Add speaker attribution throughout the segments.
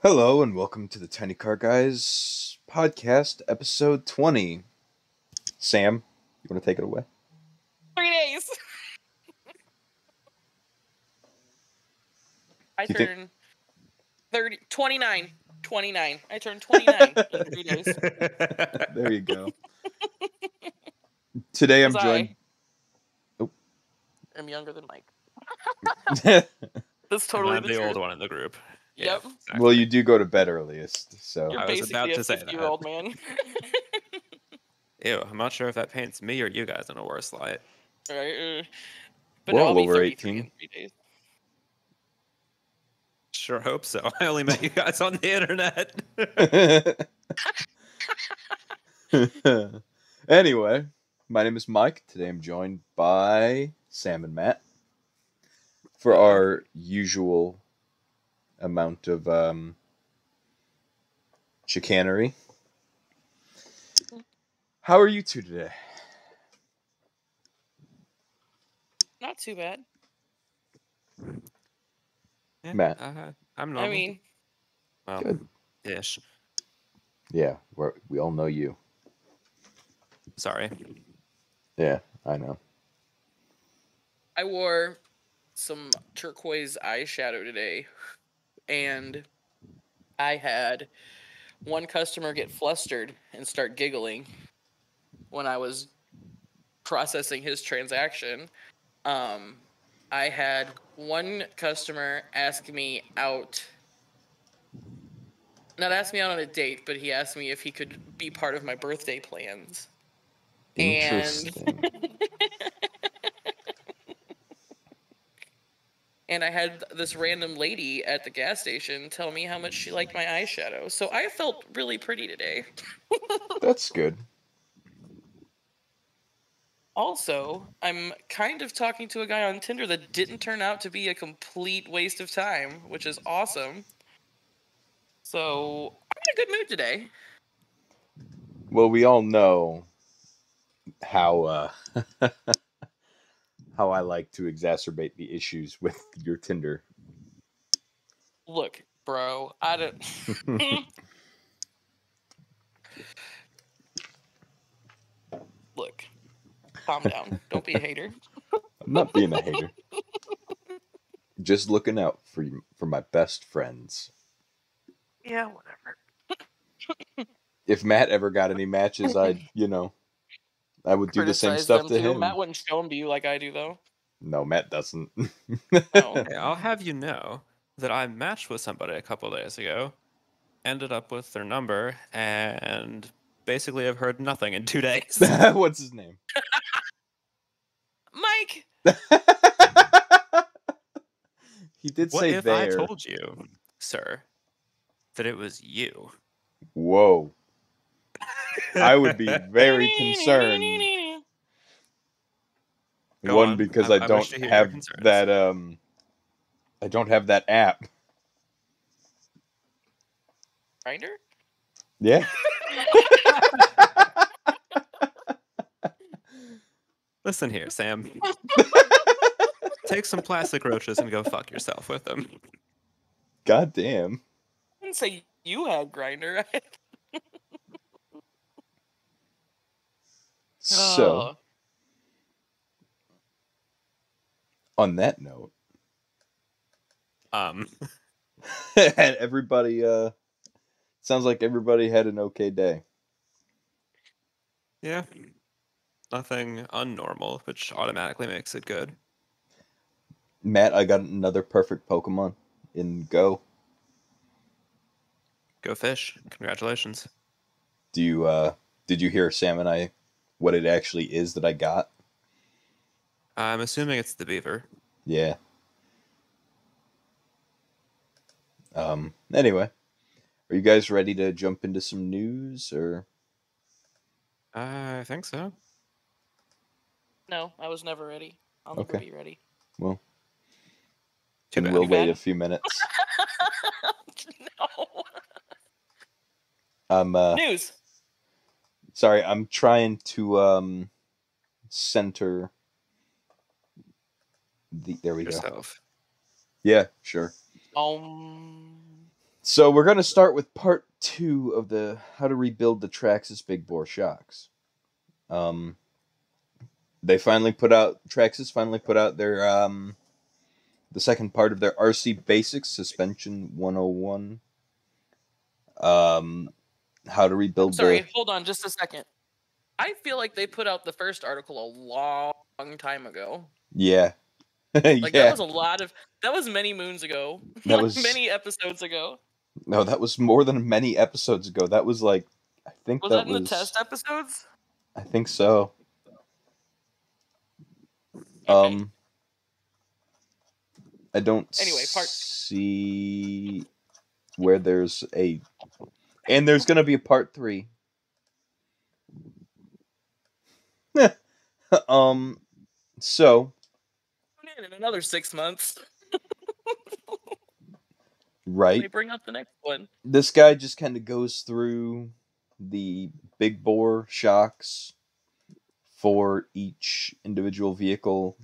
Speaker 1: Hello and welcome to the Tiny Car Guys podcast, episode 20. Sam, you want to take it away?
Speaker 2: 3 days. I
Speaker 1: Do you think-
Speaker 2: turn 30, 29. 29. I turned 29 in 3 days.
Speaker 1: There you go. Today I'm joined.
Speaker 2: I'm younger than Mike.
Speaker 1: Well,
Speaker 2: That's totally
Speaker 3: I'm
Speaker 2: the
Speaker 3: the
Speaker 2: truth.
Speaker 3: old one in the group.
Speaker 2: Yep.
Speaker 3: Exactly.
Speaker 1: you do go to bed earliest, so.
Speaker 2: You're
Speaker 3: I was
Speaker 2: basically
Speaker 3: about
Speaker 2: a
Speaker 3: to say that.
Speaker 2: 50-year-old man.
Speaker 3: Ew, I'm not sure if that paints me or you guys in a worse light.
Speaker 2: Right? But
Speaker 1: We're
Speaker 2: no,
Speaker 1: all
Speaker 2: I'll be
Speaker 1: over
Speaker 2: 33
Speaker 1: 18.
Speaker 2: in 3 days.
Speaker 3: Sure hope so. I only met you guys on the internet.
Speaker 1: Anyway, my name is Mike. Today I'm joined by Sam and Matt for our usual amount of chicanery. How are you two today?
Speaker 2: Not too bad.
Speaker 3: Yeah,
Speaker 1: Matt.
Speaker 3: I'm normal.
Speaker 2: I mean,
Speaker 3: well,
Speaker 1: Good.
Speaker 3: ish.
Speaker 1: Yeah, we all know you.
Speaker 3: Sorry.
Speaker 1: Yeah, I know.
Speaker 2: I wore some turquoise eyeshadow today, and I had one customer get flustered and start giggling when I was processing his transaction. I had one customer ask me out, not ask me out on a date, but he asked me if he could be part of my birthday plans.
Speaker 1: Interesting.
Speaker 2: And I had this random lady at the gas station tell me how much she liked my eyeshadow. So I felt really pretty today.
Speaker 1: That's good.
Speaker 2: Also, I'm kind of talking to a guy on Tinder that didn't turn out to be a complete waste of time, which is awesome. So I'm in a good mood today.
Speaker 1: Well, we all know how how I like to exacerbate the issues with your Tinder.
Speaker 2: Look, bro, I don't. Look, calm down. Don't be a hater.
Speaker 1: I'm not being a hater. Just looking out for my best friends.
Speaker 2: Yeah, whatever.
Speaker 1: If Matt ever got any matches, I would do the same
Speaker 2: Criticize
Speaker 1: stuff
Speaker 2: them
Speaker 1: to
Speaker 2: too.
Speaker 1: him.
Speaker 2: Matt wouldn't show them to you like I do, though.
Speaker 1: No, Matt doesn't.
Speaker 2: Oh.
Speaker 3: Hey, I'll have you know that I matched with somebody a couple days ago, ended up with their number, and basically have heard nothing in 2 days.
Speaker 1: What's his name?
Speaker 2: Mike!
Speaker 1: He did
Speaker 3: What
Speaker 1: say
Speaker 3: if
Speaker 1: there.
Speaker 3: I told you, sir, that it was you?
Speaker 1: Whoa. I would be very concerned.
Speaker 3: Go
Speaker 1: One,
Speaker 3: on.
Speaker 1: because
Speaker 3: I
Speaker 1: I
Speaker 3: wish
Speaker 1: don't
Speaker 3: to hear your
Speaker 1: have
Speaker 3: concerns.
Speaker 1: that I don't have that app.
Speaker 2: Grinder?
Speaker 1: Yeah.
Speaker 3: Listen here, Sam. Take some plastic roaches and go fuck yourself with them.
Speaker 1: God damn.
Speaker 2: I didn't say you had Grinder.
Speaker 1: So, on that note,
Speaker 3: Um,
Speaker 1: and everybody sounds like everybody had an okay day.
Speaker 3: yeah. Nothing unnormal, which automatically makes it good.
Speaker 1: Matt, I got another perfect Pokemon in Go.
Speaker 3: Go fish. Congratulations.
Speaker 1: Did you hear Sam and I what it actually is that I got?
Speaker 3: I'm assuming it's the beaver.
Speaker 1: Yeah. Anyway, are you guys ready to jump into some news or?
Speaker 3: I think so.
Speaker 2: No, I was never ready. I'll never be ready.
Speaker 1: Well,
Speaker 3: Too bad.
Speaker 1: we'll
Speaker 2: You
Speaker 1: wait
Speaker 2: bad?
Speaker 1: a few minutes.
Speaker 2: No. News.
Speaker 1: Sorry, I'm trying to center there we go.
Speaker 3: Yourself.
Speaker 1: Yeah, sure. So we're going to start with part 2 of the how to rebuild the Traxxas big bore shocks. Traxxas finally put out their the second part of their RC Basics Suspension 101. How to rebuild
Speaker 2: Sorry, hold on just a second. I feel like they put out the first article a long time ago.
Speaker 1: Yeah.
Speaker 2: Like
Speaker 1: Yeah.
Speaker 2: that was many moons ago.
Speaker 1: That
Speaker 2: Like
Speaker 1: was
Speaker 2: many episodes ago.
Speaker 1: No, that was more than many episodes ago. That was like I think
Speaker 2: Was
Speaker 1: that
Speaker 2: that in the
Speaker 1: was
Speaker 2: test episodes?
Speaker 1: I think so.
Speaker 2: Okay.
Speaker 1: I don't
Speaker 2: Anyway,
Speaker 1: see where there's a and there's going to be a part 3. So
Speaker 2: in another 6 months.
Speaker 1: right.
Speaker 2: They bring out the next one.
Speaker 1: This guy just kind of goes through the big bore shocks for each individual vehicle.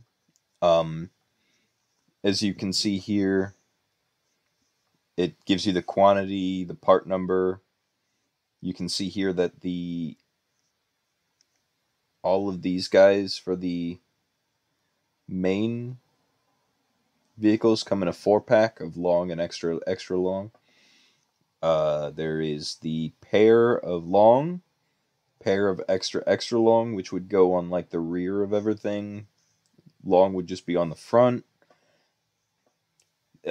Speaker 1: As you can see here, it gives you the quantity, the part number. You can see here that all of these guys for the main vehicles come in a 4-pack of long and extra long. There is the pair of long, pair of extra long, which would go on like the rear of everything. Long would just be on the front.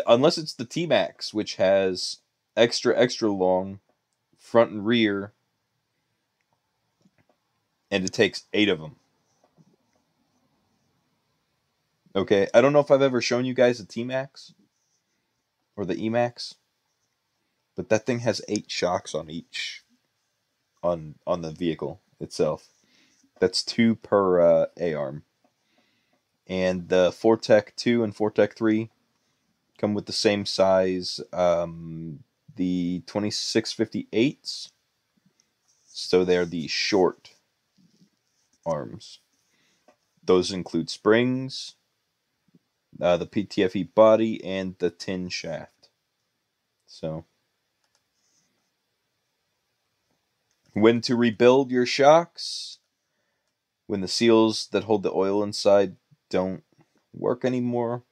Speaker 1: Unless it's the T-Max, which has extra long front and rear, and it takes 8 of them. Okay, I don't know if I've ever shown you guys a T-Max or the E-Max, but that thing has 8 shocks on each on the vehicle itself. That's 2 per A-arm. And the Fortec 2 and Fortec 3 come with the same size. The 2658s, so they're the short arms. Those include springs, the PTFE body, and the tin shaft. So, when to rebuild your shocks? When the seals that hold the oil inside don't work anymore.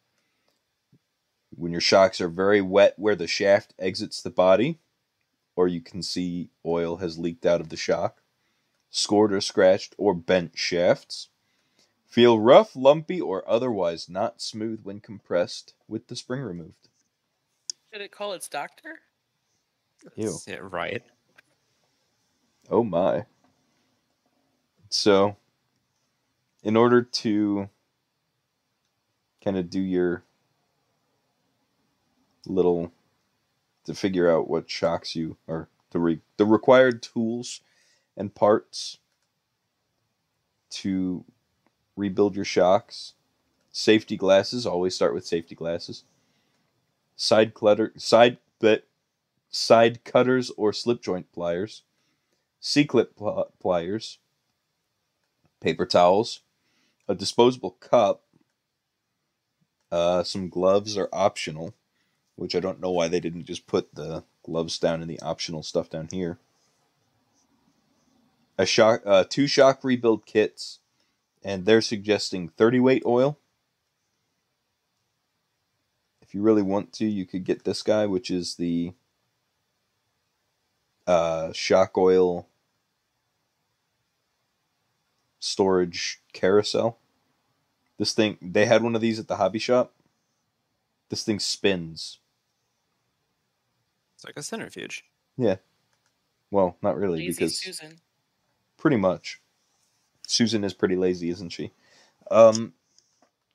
Speaker 1: When your shocks are very wet where the shaft exits the body, or you can see oil has leaked out of the shock. Scored or scratched or bent shafts. Feel rough, lumpy, or otherwise not smooth when compressed with the spring removed.
Speaker 2: Did it call its doctor?
Speaker 1: Ew.
Speaker 3: Yeah, right.
Speaker 1: Oh my. So, in order to kind of do your little to figure out what shocks you or the required tools and parts to rebuild your shocks. Safety glasses, always start with safety glasses. Side cutters or slip joint pliers. C-clip pliers. Paper towels. A disposable cup. Some gloves are optional, which I don't know why they didn't just put the gloves down in the optional stuff down here. Two shock rebuild kits, and they're suggesting 30 weight oil. If you really want to, you could get this guy, which is the shock oil storage carousel. This thing, they had one of these at the hobby shop. This thing spins.
Speaker 3: It's like a centrifuge.
Speaker 1: Yeah. Well, not really,
Speaker 2: Lazy
Speaker 1: because
Speaker 2: Susan.
Speaker 1: pretty much. Susan is pretty lazy, isn't she?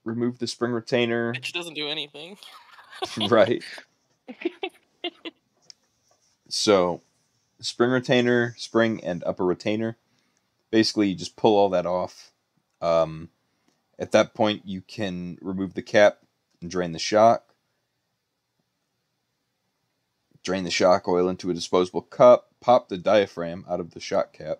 Speaker 1: Remove the spring retainer.
Speaker 2: Bitch doesn't do anything.
Speaker 1: Right. So, spring retainer, spring and upper retainer. Basically, you just pull all that off. At that point, you can remove the cap and drain the shock. Drain the shock oil into a disposable cup. Pop the diaphragm out of the shock cap.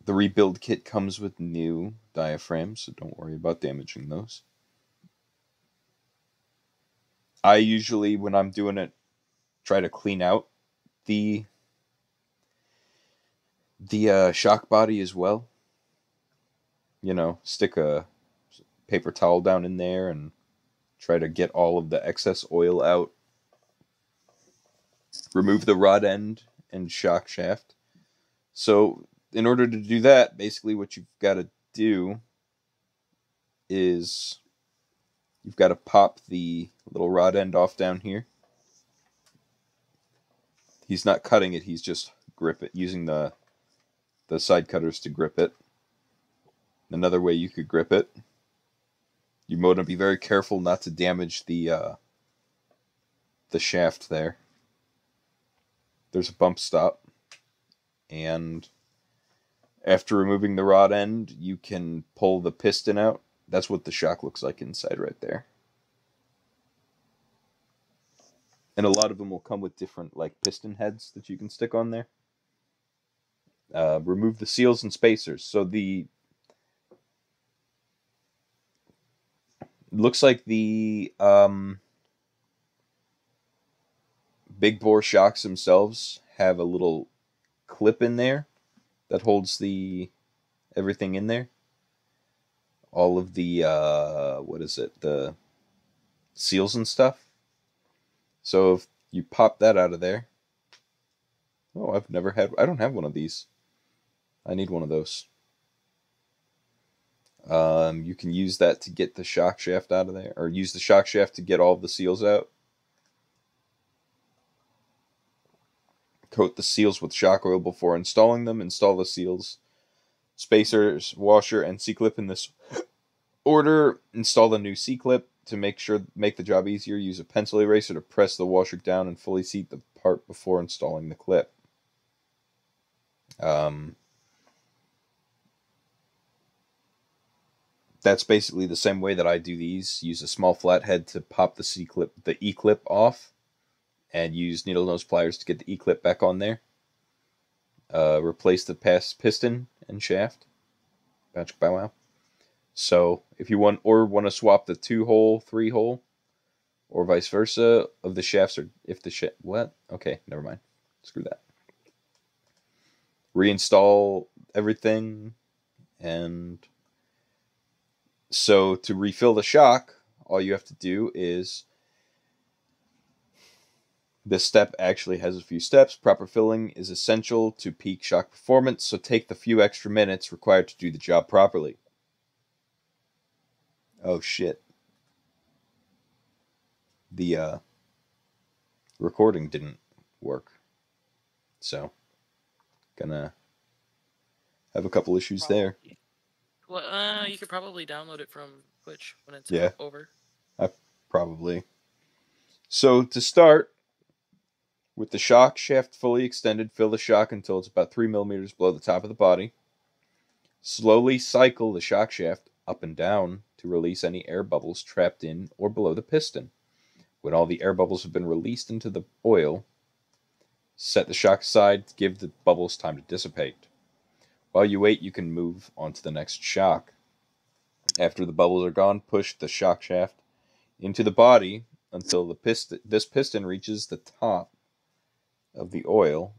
Speaker 1: The rebuild kit comes with new diaphragms, so don't worry about damaging those. I usually, when I'm doing it, try to clean out the shock body as well. You know, stick a paper towel down in there and try to get all of the excess oil out. Remove the rod end and shock shaft. So, in order to do that, basically what you've got to do is you've got to pop the little rod end off down here. He's not cutting it, he's just grip it, using the side cutters to grip it. Another way you could grip it, you want to be very careful not to damage the shaft there. There's a bump stop, and after removing the rod end, you can pull the piston out. That's what the shock looks like inside right there. And a lot of them will come with different like piston heads that you can stick on there. Remove the seals and spacers. So the looks like the big bore shocks themselves have a little clip in there that holds the everything in there. All of the the seals and stuff. So if you pop that out of there, I don't have one of these. I need one of those. You can use that to get the shock shaft out of there, or use the shock shaft to get all of the seals out. Coat the seals with shock oil before installing them. Install the seals, spacers, washer, and C-clip in this order. Install the new C-clip to make the job easier. Use a pencil eraser to press the washer down and fully seat the part before installing the clip. That's basically the same way that I do these. Use a small flathead to pop the E-clip off, and use needle nose pliers to get the E-clip back on there. Replace the piston and shaft. Bow wow. So if you want to swap the 2-hole, 3-hole, or vice versa of the shafts, or if the what? Okay, never mind. Screw that. Reinstall everything, and so to refill the shock, all you have to do is, this step actually has a few steps. Proper filling is essential to peak shock performance, so take the few extra minutes required to do the job properly. Oh shit. The recording didn't work. So, gonna have a couple issues there.
Speaker 2: Well, you could probably download it from Twitch when it's over.
Speaker 1: Probably. So to start, with the shock shaft fully extended, fill the shock until it's about 3 millimeters below the top of the body. Slowly cycle the shock shaft up and down to release any air bubbles trapped in or below the piston. When all the air bubbles have been released into the oil, set the shock aside to give the bubbles time to dissipate. While you wait, you can move on to the next shock. After the bubbles are gone, push the shock shaft into the body until this piston reaches the top of the oil.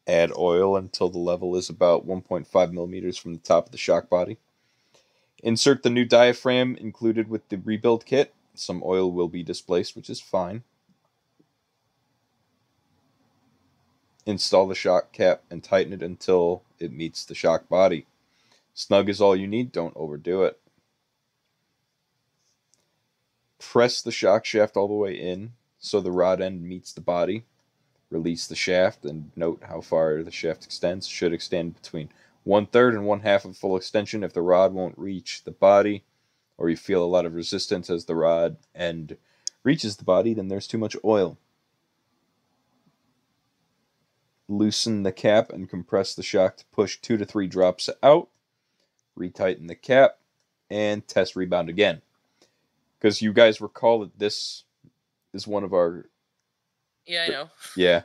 Speaker 1: Add oil until the level is about 1.5 millimeters from the top of the shock body. Insert the new diaphragm included with the rebuild kit. Some oil will be displaced, which is fine. Install the shock cap and tighten it until it meets the shock body. Snug is all you need, don't overdo it. Press the shock shaft all the way in so the rod end meets the body. Release the shaft and note how far the shaft extends. Should extend between 1/3 and 1/2 of full extension. If the rod won't reach the body, or you feel a lot of resistance as the rod end reaches the body, then there's too much oil. Loosen the cap and compress the shock to push 2 to 3 drops out. Retighten the cap and test rebound again. Because you guys recall that this is one of our...
Speaker 2: Yeah, I know.
Speaker 1: Yeah.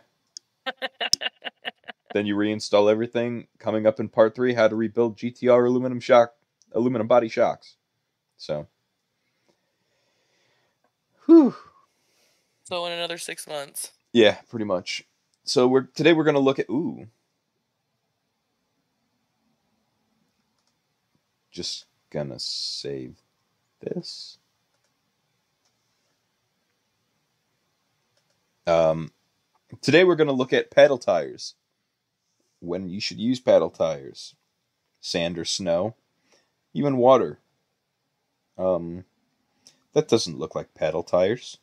Speaker 1: Then you reinstall everything. Coming up in part 3, how to rebuild GTR aluminum body shocks. So, whew.
Speaker 2: So in another 6 months.
Speaker 1: Yeah, pretty much. So today we're gonna look at just gonna save this. Today we're gonna look at paddle tires. When you should use paddle tires, sand or snow, even water. That doesn't look like paddle tires.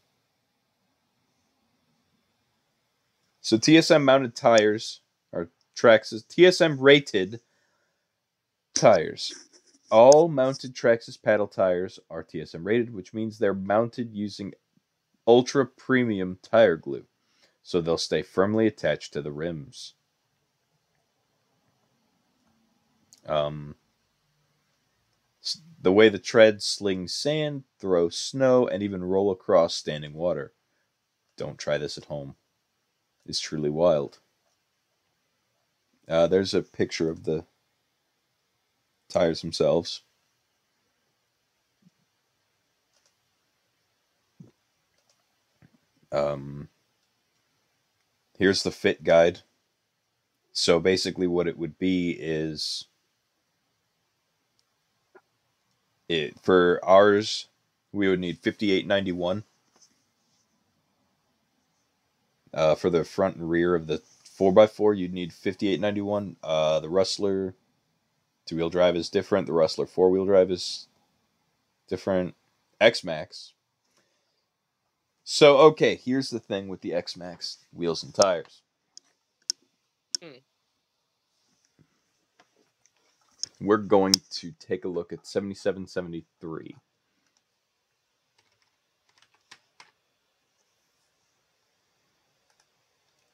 Speaker 1: So TSM mounted tires are Traxxas TSM rated tires. All mounted Traxxas paddle tires are TSM rated, which means they're mounted using ultra premium tire glue, so they'll stay firmly attached to the rims. The way the treads sling sand, throw snow, and even roll across standing water. Don't try this at home. It's truly wild. There's a picture of the tires themselves. Here's the fit guide. So basically, what it would be is for ours, we would need 5891. For the front and rear of the 4x4, you'd need 5891. The Rustler 2-wheel drive is different. The Rustler 4-wheel drive is different. X-Max. So, okay, here's the thing with the X-Max wheels and tires. We're going to take a look at 7773.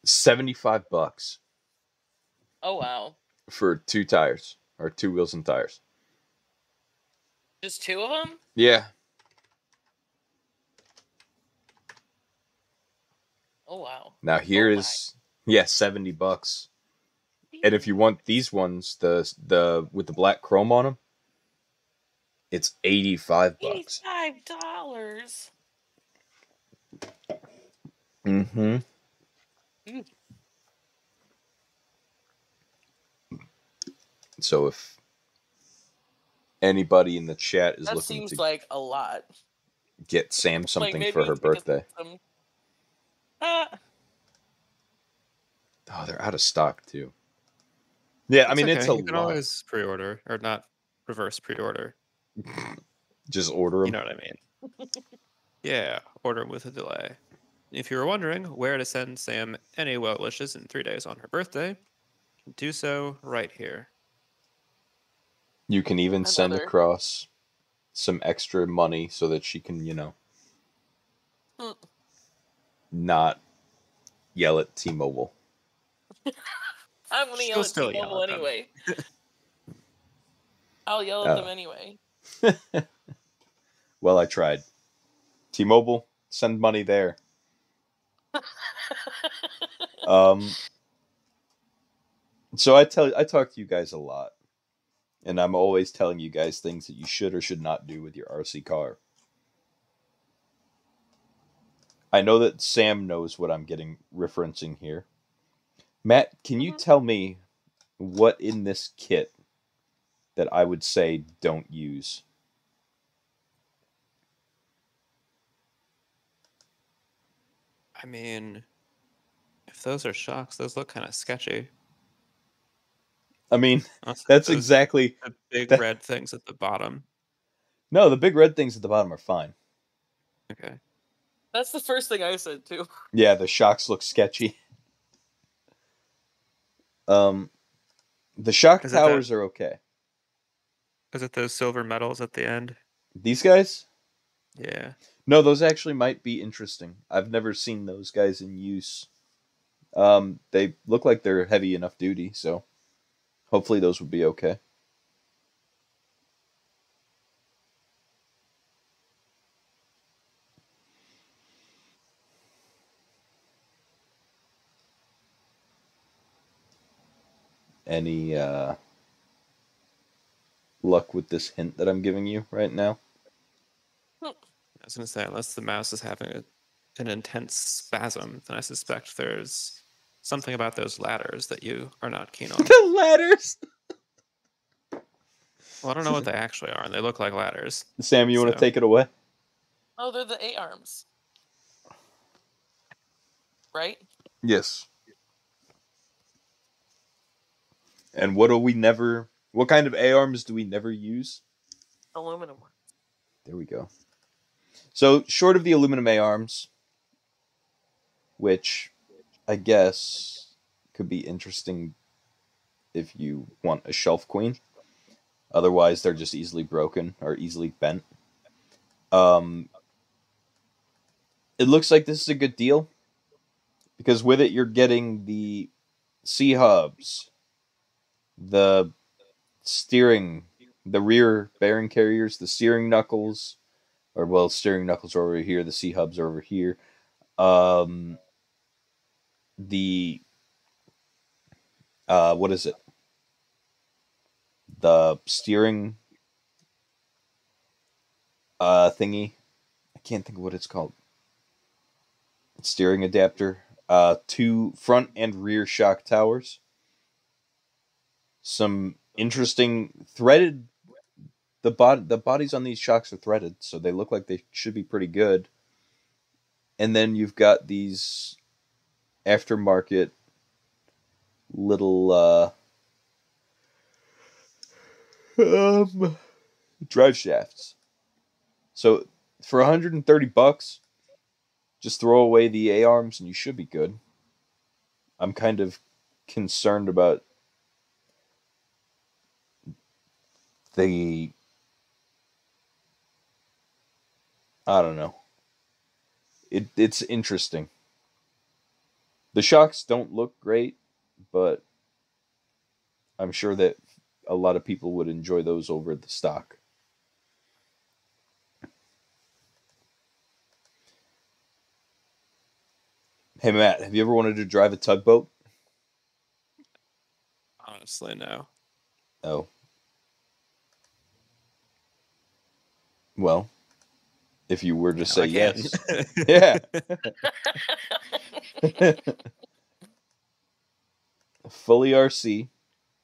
Speaker 1: $75
Speaker 2: Oh wow.
Speaker 1: for 2 tires, or 2 wheels and tires.
Speaker 2: Just 2 of them?
Speaker 1: Yeah.
Speaker 2: Oh wow.
Speaker 1: Now here is $70. And if you want these ones, the with the black chrome on them, it's $85.
Speaker 2: $85.
Speaker 1: Mm-hmm. So if anybody in the chat is
Speaker 2: That
Speaker 1: looking
Speaker 2: seems
Speaker 1: to
Speaker 2: like a lot.
Speaker 1: get Sam something for her
Speaker 2: it's because
Speaker 1: birthday, oh, they're out of stock too. Yeah, I mean
Speaker 3: okay.
Speaker 1: it's a
Speaker 3: You can
Speaker 1: lot.
Speaker 3: always pre-order, or not reverse pre-order.
Speaker 1: Just order them.
Speaker 3: You know what I mean? Yeah, order with a delay. If you were wondering where to send Sam any well wishes in 3 days on her birthday, do so right here.
Speaker 1: You can even send across some extra money so that she can, not yell at T-Mobile.
Speaker 2: I'm gonna yell at T-Mobile anyway. I'll yell at them anyway.
Speaker 1: Well, I tried. T-Mobile, send money there. So I talk to you guys a lot, and I'm always telling you guys things that you should or should not do with your RC car. I know that Sam knows what I'm getting referencing here. Matt, can you tell me what in this kit that I would say don't use?
Speaker 3: I mean, if those are shocks, those look kind of sketchy.
Speaker 1: I mean, that's exactly
Speaker 3: the big red things at the bottom.
Speaker 1: No, the big red things at the bottom are fine.
Speaker 3: Okay.
Speaker 2: That's the first thing I said too.
Speaker 1: Yeah, the shocks look sketchy. The shock towers are okay.
Speaker 3: Is it those silver medals at the end?
Speaker 1: These guys?
Speaker 3: Yeah.
Speaker 1: No, those actually might be interesting. I've never seen those guys in use. They look like they're heavy enough duty, so hopefully those would be okay. any luck with this hint that I'm giving you right now?
Speaker 3: I was going to say, unless the mouse is having an intense spasm, then I suspect there's something about those ladders that you are not keen on.
Speaker 1: The ladders.
Speaker 3: Well, I don't know what they actually are, and they look like ladders.
Speaker 1: Sam, you want to
Speaker 3: So-
Speaker 1: take it away?
Speaker 2: Oh, they're the A-arms. Right?
Speaker 1: Yes. And what kind of A-arms do we never use?
Speaker 2: Aluminum ones.
Speaker 1: There we go. So, short of the aluminum A-arms, which I guess could be interesting if you want a shelf queen. Otherwise, they're just easily broken or easily bent. It looks like this is a good deal because with it, you're getting the C-hubs, the steering, the rear bearing carriers, the steering knuckles, steering knuckles are over here, the C-hubs are over here. The what is it? The steering thingy. I can't think of what it's called. Steering adapter. Two front and rear shock towers. Some interesting threaded. The bodies on these shocks are threaded, so they look like they should be pretty good. And then you've got these aftermarket little drive shafts. So for $130, just throw away the A-arms and you should be good. I'm kind of concerned about the I don't know. It's interesting. The shocks don't look great, but I'm sure that a lot of people would enjoy those over the stock. Hey Matt, have you ever wanted to drive a tugboat?
Speaker 3: Honestly, no.
Speaker 1: Oh. Well, if you were to say
Speaker 3: I can.
Speaker 1: yes. Yeah. Fully RC.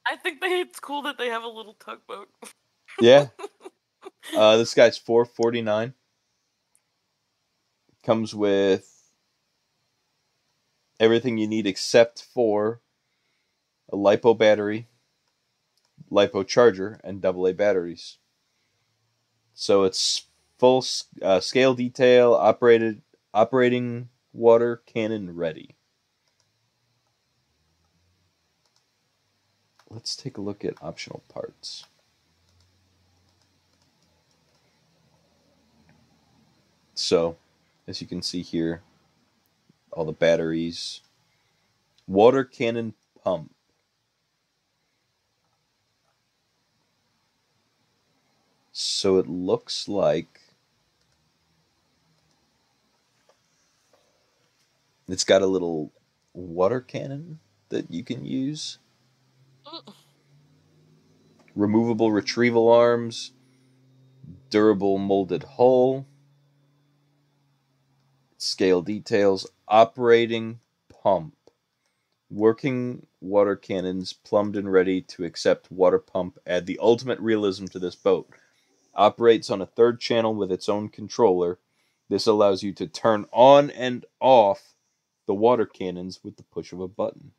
Speaker 2: I think it's cool that they have a little tugboat.
Speaker 1: Yeah. This guy's $449. Comes with everything you need except for a LiPo battery, LiPo charger, and AA batteries. So it's full scale detail, operating water cannon ready. Let's take a look at optional parts. So, as you can see here, all the batteries, water cannon pump. So it looks like it's got a little water cannon that you can use. Removable retrieval arms, durable molded hull, scale details, operating pump. Working water cannons plumbed and ready to accept water pump add the ultimate realism to this boat. Operates on a third channel with its own controller. This allows you to turn on and off the water cannons with the push of a button.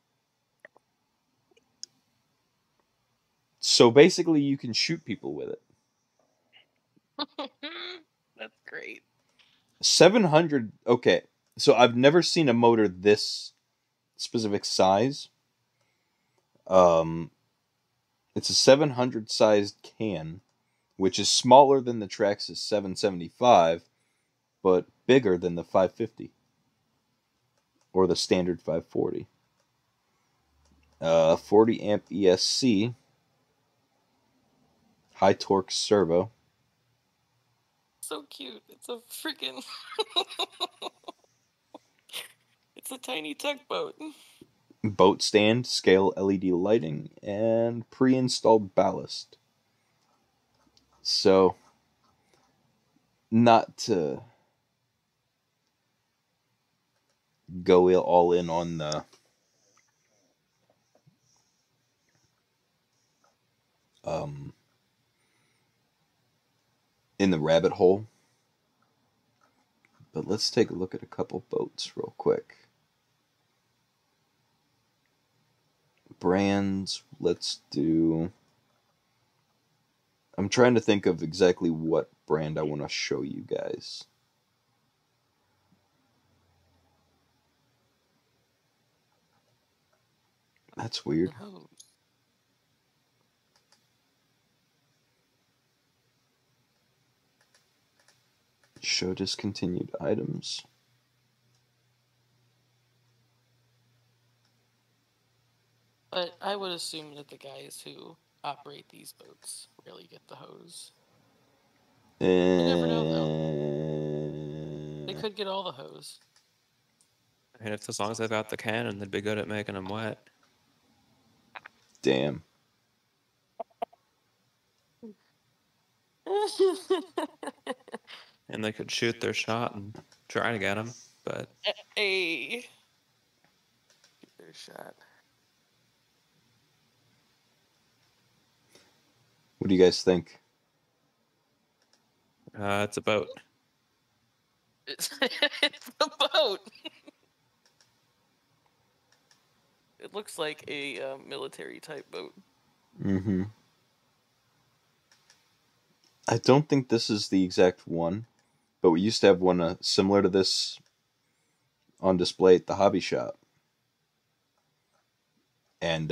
Speaker 1: So basically, you can shoot people with it.
Speaker 2: That's great.
Speaker 1: 700. Okay, so I've never seen a motor this specific size. It's a 700 sized can, which is smaller than the Traxxas 775, but bigger than the 550 or the standard 540. 40 amp ESC, high torque servo.
Speaker 2: So cute. It's a freaking. It's a tiny tugboat.
Speaker 1: boat stand, scale LED lighting, and pre-installed ballast. So, not to go all in on the um, in the rabbit hole, but let's take a look at a couple boats real quick. Brands, let's do. I'm trying to think of exactly what brand I want to show you guys. That's weird.
Speaker 2: Oh.
Speaker 1: Show discontinued items.
Speaker 2: But I would assume that the guys who operate these boats really get the hose. never know, They could get all the hose.
Speaker 3: I mean, if as long as they've got the cannon, they'd be good at making them wet.
Speaker 1: Damn.
Speaker 3: And they could shoot their shot and try to get them, but
Speaker 2: Hey. Shoot their shot.
Speaker 1: What do you guys think?
Speaker 3: it's a boat.
Speaker 2: It's the boat. It looks like a military type boat.
Speaker 1: Mm-hmm. I don't think this is the exact one, but we used to have one similar to this on display at the hobby shop. And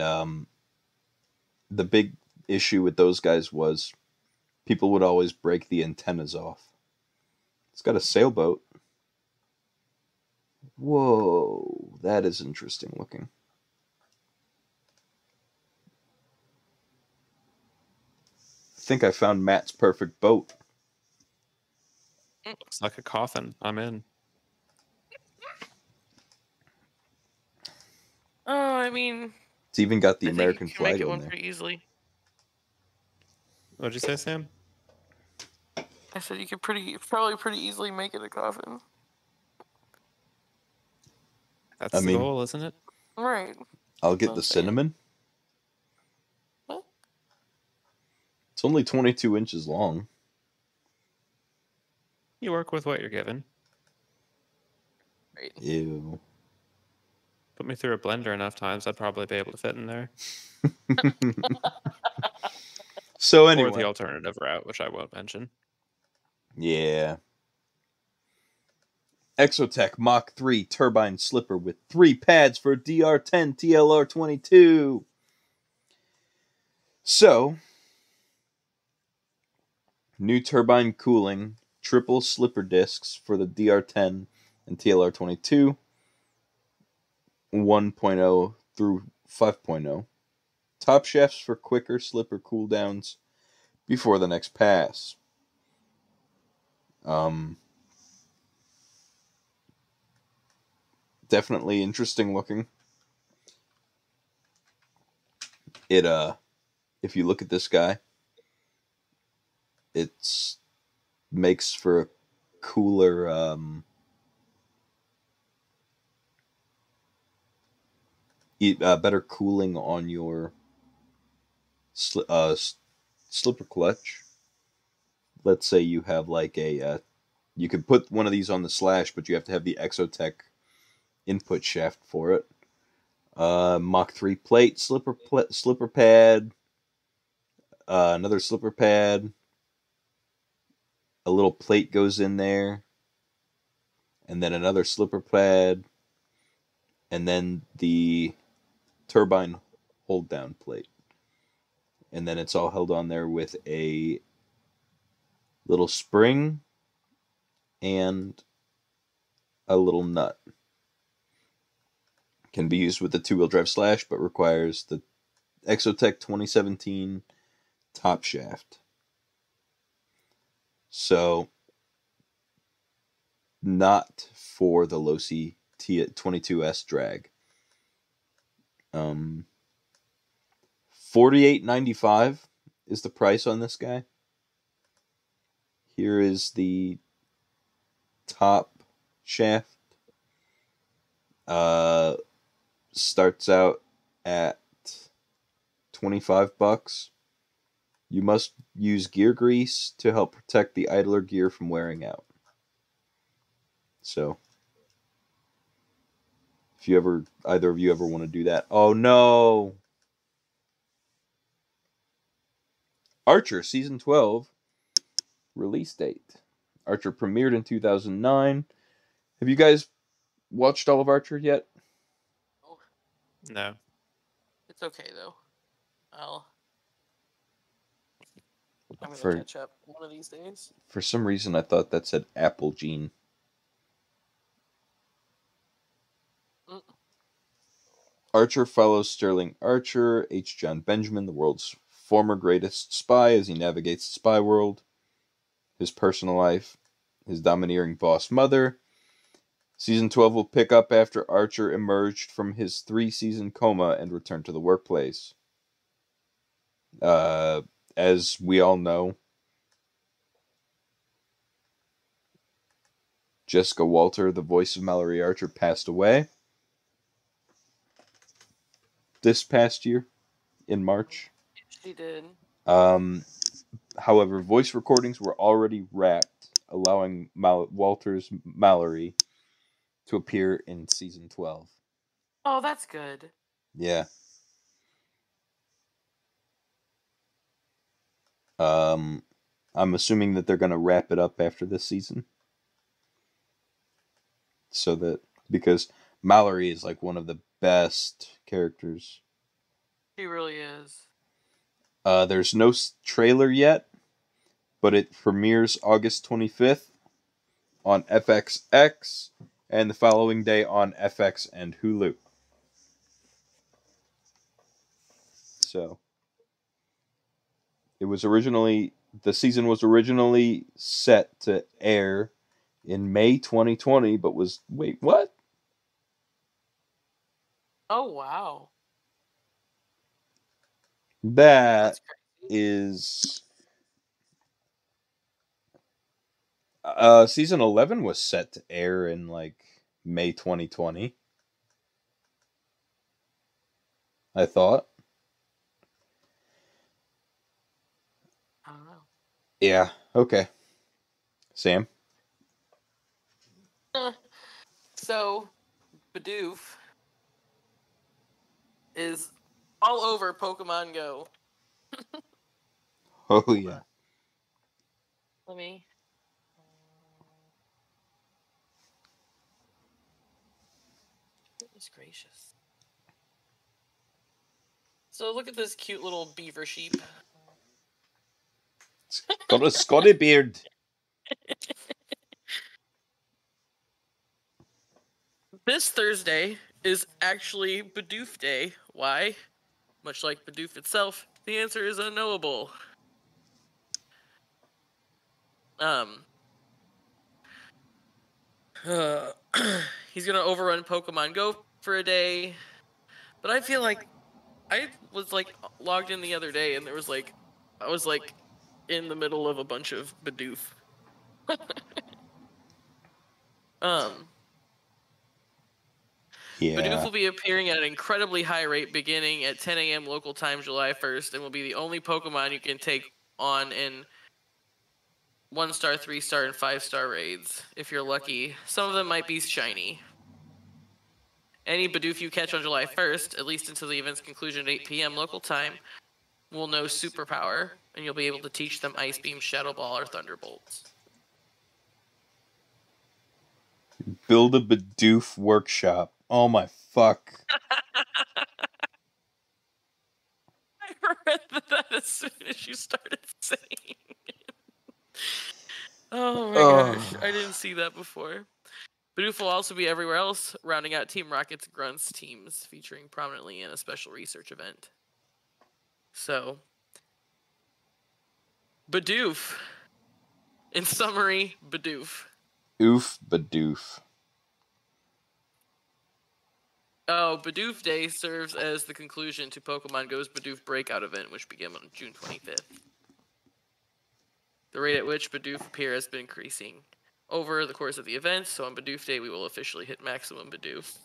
Speaker 1: the big issue with those guys was people would always break the antennas off. It's got a sailboat. Whoa, that is interesting looking. I think I found Matt's perfect boat.
Speaker 3: Looks like a coffin. I'm in.
Speaker 2: Oh, I mean,
Speaker 1: It's even got the
Speaker 2: I think
Speaker 1: American
Speaker 2: you can make
Speaker 1: flag
Speaker 2: it
Speaker 1: on
Speaker 2: one
Speaker 1: there.
Speaker 2: pretty easily.
Speaker 3: What'd you say, Sam?
Speaker 2: I said you could probably pretty easily make it a coffin.
Speaker 3: That's
Speaker 1: I
Speaker 3: the
Speaker 1: mean,
Speaker 3: goal, isn't it?
Speaker 2: Right.
Speaker 1: I'll get
Speaker 2: I'm
Speaker 1: the
Speaker 2: saying.
Speaker 1: cinnamon.
Speaker 2: What?
Speaker 1: It's only 22 inches long.
Speaker 3: You work with what you're given.
Speaker 2: Right.
Speaker 1: Ew.
Speaker 3: Put me through a blender enough times, I'd probably be able to fit in there.
Speaker 1: So
Speaker 3: Or the
Speaker 1: anyway,
Speaker 3: alternative route, which I won't mention.
Speaker 1: yeah. Exotech Mach 3 turbine slipper with 3 pads for DR10 TLR22. So, new turbine cooling, triple slipper discs for the DR10 and TLR22, 1.0 through 5.0. Top shafts for quicker slipper cooldowns before the next pass. Definitely interesting looking. It if you look at this guy, it's makes for a cooler better cooling on your slipper clutch. Let's say you have like you could put one of these on the slash, but you have to have the Exotech input shaft for it. Mach 3 plate, slipper pad, another slipper pad, a little plate goes in there, and then another slipper pad, and then the turbine hold down plate. And then it's all held on there with a little spring and a little nut. Can be used with the 2-wheel drive slash, but requires the Exotech 2017 top shaft. So, not for the Losi T22S drag. $48.95 is the price on this guy. Here is the top shaft. Starts out at $25. You must use gear grease to help protect the idler gear from wearing out. So, if either of you ever want to do that. Oh no! Archer Season 12 release date. Archer premiered in 2009. Have you guys watched all of Archer yet?
Speaker 2: Oh,
Speaker 3: No.
Speaker 2: it's okay though. I'm gonna catch up one of these days.
Speaker 1: For some reason, I thought that said Apple Gene. Archer follows Sterling Archer, H. John Benjamin, the world's former greatest spy, as he navigates the spy world, his personal life, his domineering boss mother. Season 12 will pick up after Archer emerged from his 3-season coma and returned to the workplace. As we all know, Jessica Walter, the voice of Mallory Archer, passed away this past year in March.
Speaker 2: She did.
Speaker 1: However, voice recordings were already wrapped, allowing Walter's Mallory to appear in season 12.
Speaker 2: Oh, that's good.
Speaker 1: Yeah. I'm assuming that they're going to wrap it up after this season. Because Mallory is like one of the best characters.
Speaker 2: She really is.
Speaker 1: There's no trailer yet, but it premieres August 25th on FXX and the following day on FX and Hulu. So, the season was originally set to air in May 2020, but wait, what?
Speaker 2: Oh, wow.
Speaker 1: That is season 11 was set to air in like May 2020. I thought.
Speaker 2: I don't know.
Speaker 1: Yeah, okay. Sam?
Speaker 2: So, Bidoof is all over Pokemon Go.
Speaker 1: Oh, yeah.
Speaker 2: Let me. Goodness gracious. So, look at this cute little beaver sheep.
Speaker 1: It's got a Scotty beard.
Speaker 2: This Thursday is actually Bidoof Day. Why? Much like Bidoof itself, the answer is unknowable. He's gonna overrun Pokemon Go for a day, but I feel like I was like logged in the other day and I was like in the middle of a bunch of Bidoof.
Speaker 1: Yeah.
Speaker 2: Bidoof will be appearing at an incredibly high rate beginning at 10 a.m. local time July 1st and will be the only Pokemon you can take on in 1-star, 3-star, and 5-star raids. If you're lucky, some of them might be shiny. Any Bidoof you catch on July 1st, at least until the event's conclusion at 8 p.m. local time, will know Superpower, and you'll be able to teach them Ice Beam, Shadow Ball, or Thunderbolts.
Speaker 1: Build a Bidoof workshop. Oh my fuck.
Speaker 2: I read that as soon as you started saying it. Oh my gosh, I didn't see that before. Bidoof will also be everywhere else, rounding out Team Rocket's Grunts teams, featuring prominently in a special research event. So, Bidoof. In summary, Bidoof.
Speaker 1: Oof Bidoof.
Speaker 2: Oh, Bidoof Day serves as the conclusion to Pokemon Go's Bidoof Breakout event, which began on June 25th. The rate at which Bidoof appear has been increasing over the course of the event, so on Bidoof Day we will officially hit maximum Bidoof.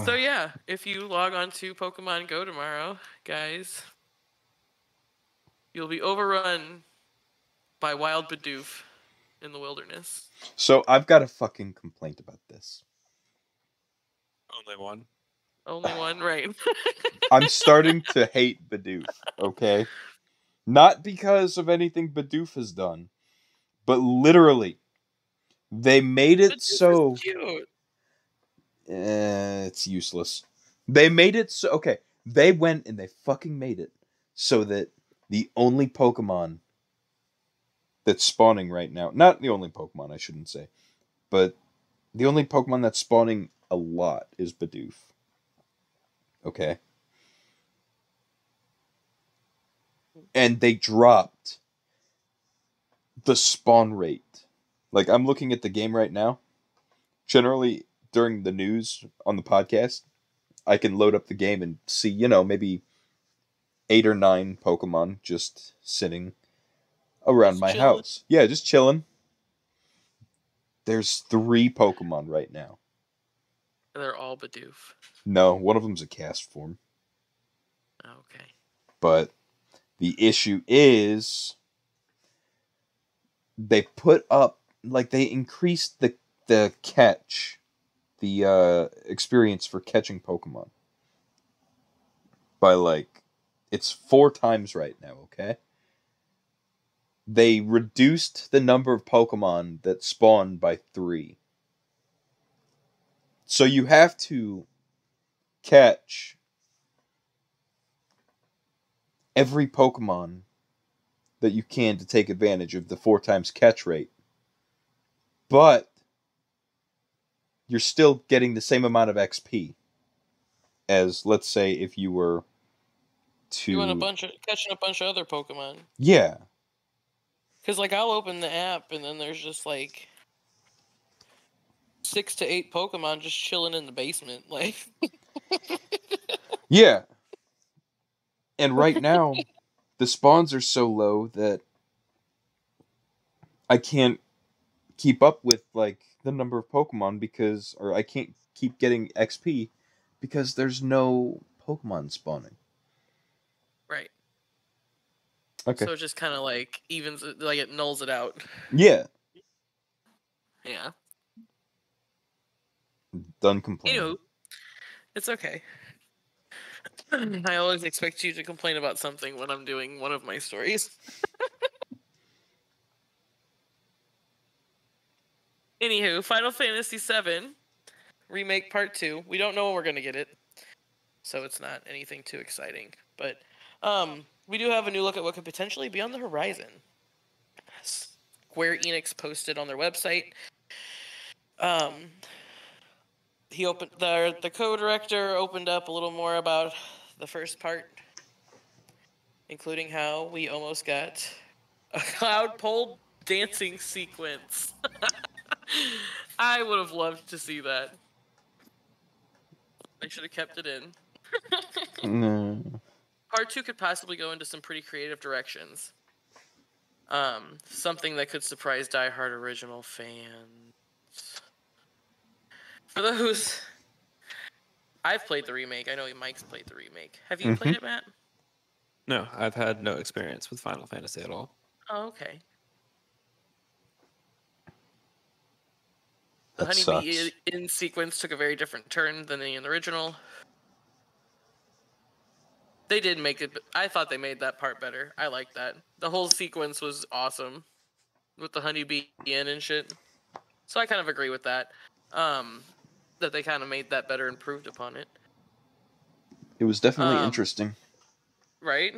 Speaker 2: So yeah, if you log on to Pokemon Go tomorrow, guys, you'll be overrun by wild Bidoof in the wilderness.
Speaker 1: So I've got a fucking complaint about this.
Speaker 3: Only one.
Speaker 2: Only one, right?
Speaker 1: I'm starting to hate Bidoof, okay? Not because of anything Bidoof has done, but literally, they made it
Speaker 2: Bidoof
Speaker 1: so...
Speaker 2: is cute.
Speaker 1: It's useless. They made it so... Okay, they went and they fucking made it so that the only Pokemon that's spawning right now... Not the only Pokemon, I shouldn't say. But the only Pokemon that's spawning a lot is Bidoof. Okay? And they dropped the spawn rate. Like, I'm looking at the game right now. Generally, during the news on the podcast, I can load up the game and see, maybe 8 or 9 Pokemon just sitting around
Speaker 2: Just
Speaker 1: my
Speaker 2: chilling.
Speaker 1: house. Yeah, just chilling. There's 3 Pokemon right now.
Speaker 2: And they're all Bidoof.
Speaker 1: No, one of them's a cast form.
Speaker 2: Okay.
Speaker 1: But the issue is they put up, like, they increased the catch, the experience for catching Pokemon by, like, it's 4 times right now, okay? They reduced the number of Pokemon that spawn by 3. So you have to catch every Pokemon that you can to take advantage of the 4 times catch rate. But you're still getting the same amount of XP as, let's say, if you were to...
Speaker 2: You want catching a bunch of other Pokemon.
Speaker 1: Yeah.
Speaker 2: Because, like, I'll open the app and then there's just, like, 6 to 8 Pokemon just chilling in the basement. Like,
Speaker 1: Yeah. And right now, the spawns are so low that I can't keep up with, like, the number of Pokemon or I can't keep getting XP because there's no Pokemon spawning.
Speaker 2: right.
Speaker 1: Okay.
Speaker 2: So it just kind of, like, evens it, like, it nulls it out.
Speaker 1: Yeah.
Speaker 2: Yeah.
Speaker 1: Done complaining.
Speaker 2: Anywho, it's okay. I always expect you to complain about something when I'm doing one of my stories. Anywho, Final Fantasy VII Remake Part 2. We don't know when we're going to get it, so it's not anything too exciting. But we do have a new look at what could potentially be on the horizon. Square Enix posted on their website. He opened the co-director opened up a little more about the first part, including how we almost got a cloud pole dancing sequence. I would have loved to see that. They should have kept it in.
Speaker 1: No.
Speaker 2: Part 2 could possibly go into some pretty creative directions. Something that could surprise diehard original fans. For those... I've played the remake. I know Mike's played the remake. Have you played it, Matt?
Speaker 3: No, I've had no experience with Final Fantasy at all.
Speaker 2: Oh, okay. The
Speaker 1: That
Speaker 2: honeybee
Speaker 1: sucks.
Speaker 2: in sequence took a very different turn than in the original. They did make it... I thought they made that part better. I liked that. The whole sequence was awesome. With the honeybee in and shit. So I kind of agree with that. That they kind of made that better, improved upon it.
Speaker 1: It was definitely interesting.
Speaker 2: Right?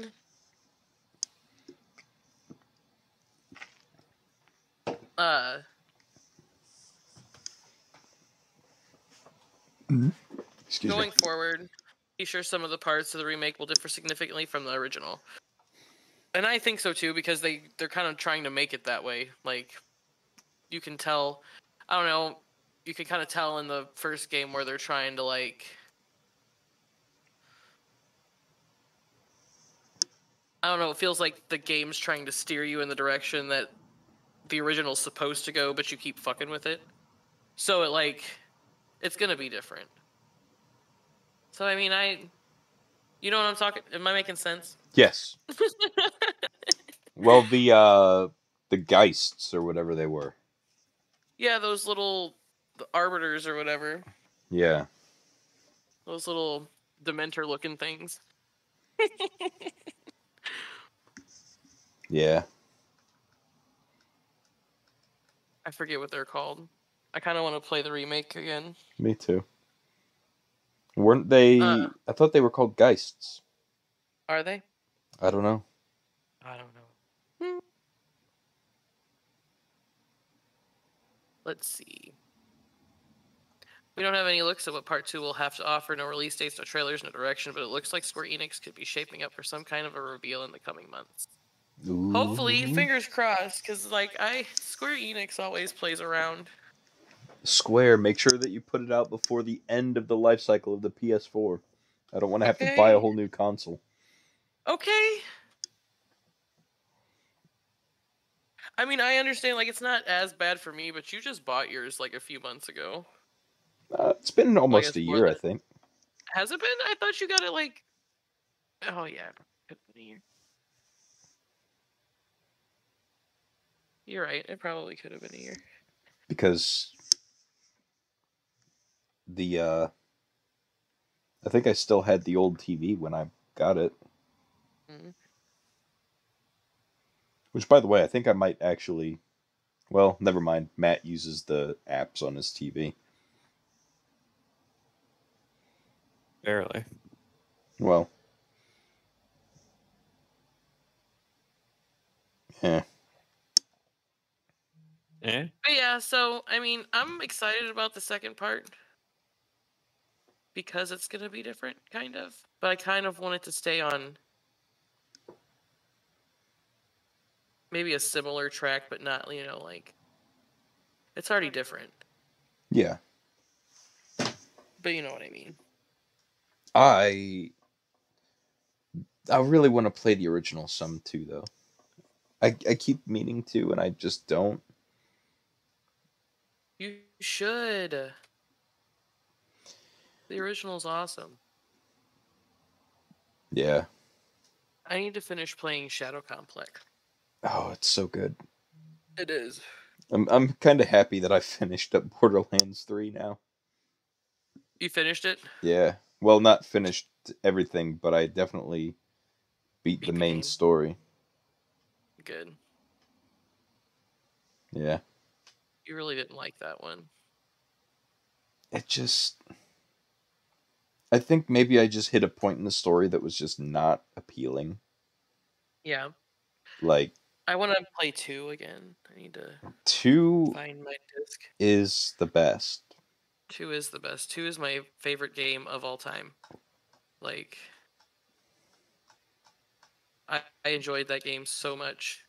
Speaker 2: Going forward, be sure some of the parts of the remake will differ significantly from the original. And I think so too, because they're kind of trying to make it that way. Like, you can tell, I don't know, you can kind of tell in the first game where they're trying to like, I don't know, it feels like the game's trying to steer you in the direction that the original's supposed to go, but you keep fucking with it. So it's gonna be different. So I mean, you know what I'm talking? Am I making sense?
Speaker 1: Yes. Well, the Geists or whatever they were.
Speaker 2: Yeah, those little the arbiters or whatever.
Speaker 1: Yeah.
Speaker 2: Those little Dementor-looking things.
Speaker 1: Yeah.
Speaker 2: I forget what they're called. I kind of want to play the remake again.
Speaker 1: Me too. Weren't they? I thought they were called Geists.
Speaker 2: Are they?
Speaker 1: I don't know.
Speaker 2: I don't know. Let's see. We don't have any looks at what Part 2 will have to offer. No release dates, no trailers, no direction, but it looks like Square Enix could be shaping up for some kind of a reveal in the coming months.
Speaker 1: Ooh.
Speaker 2: Hopefully, fingers crossed, because Square Enix always plays around.
Speaker 1: Square, make sure that you put it out before the end of the life cycle of the PS4. I don't want to have to buy a whole new console.
Speaker 2: Okay. I mean, I understand, it's not as bad for me, but you just bought yours, a few months ago.
Speaker 1: It's been almost a year, I think.
Speaker 2: Has it been? I thought you got it, Oh, yeah. It could have been a year. You're right. It probably could have been a year.
Speaker 1: Because I think I still had the old TV when I got it. Mm-hmm. Which, by the way, I think I might actually... Well, never mind. Matt uses the apps on his TV.
Speaker 3: Barely.
Speaker 1: Well. Yeah.
Speaker 2: But yeah, so, I mean, I'm excited about the second part. Because it's going to be different, kind of. But I kind of want it to stay on maybe a similar track, but not, it's already different.
Speaker 1: Yeah.
Speaker 2: But you know what I mean.
Speaker 1: I really want to play the original some too, though. I keep meaning to, and I just don't.
Speaker 2: You should. The original's awesome.
Speaker 1: Yeah.
Speaker 2: I need to finish playing Shadow Complex.
Speaker 1: Oh, it's so good.
Speaker 2: It is.
Speaker 1: I'm kind of happy that I finished up Borderlands 3 now.
Speaker 2: You finished it?
Speaker 1: Yeah. Well, not finished everything, but I definitely beat the main story.
Speaker 2: Good.
Speaker 1: Yeah.
Speaker 2: You really didn't like that one.
Speaker 1: It just... I think maybe I just hit a point in the story that was just not appealing.
Speaker 2: Yeah.
Speaker 1: I
Speaker 2: want to play 2 again. I need to
Speaker 1: 2
Speaker 2: find my disc.
Speaker 1: Is the best.
Speaker 2: 2 is the best. 2 is my favorite game of all time. I enjoyed that game so much.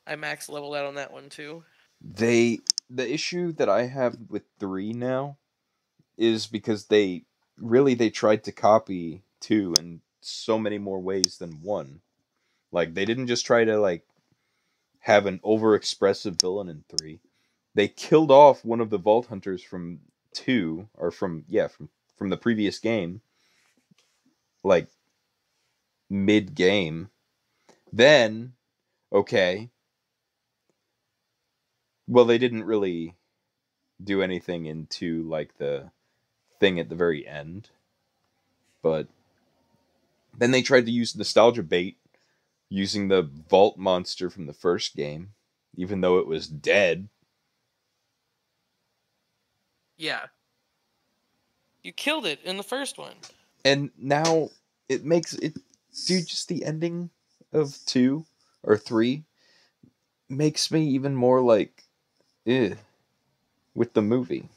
Speaker 2: I max leveled out on that one too.
Speaker 1: The issue that I have with 3 now is because they tried to copy 2 in so many more ways than 1. They didn't just try to have an overexpressive villain in 3. They killed off one of the Vault Hunters from 2, or from the previous game, mid game. Then, okay, well, they didn't really do anything into the thing at the very end, but then they tried to use nostalgia bait using the vault monster from the first game, even though it was dead.
Speaker 2: Yeah. You killed it in the first one.
Speaker 1: And now it makes it... Dude, just the ending of 2 or 3 makes me even more with the movie.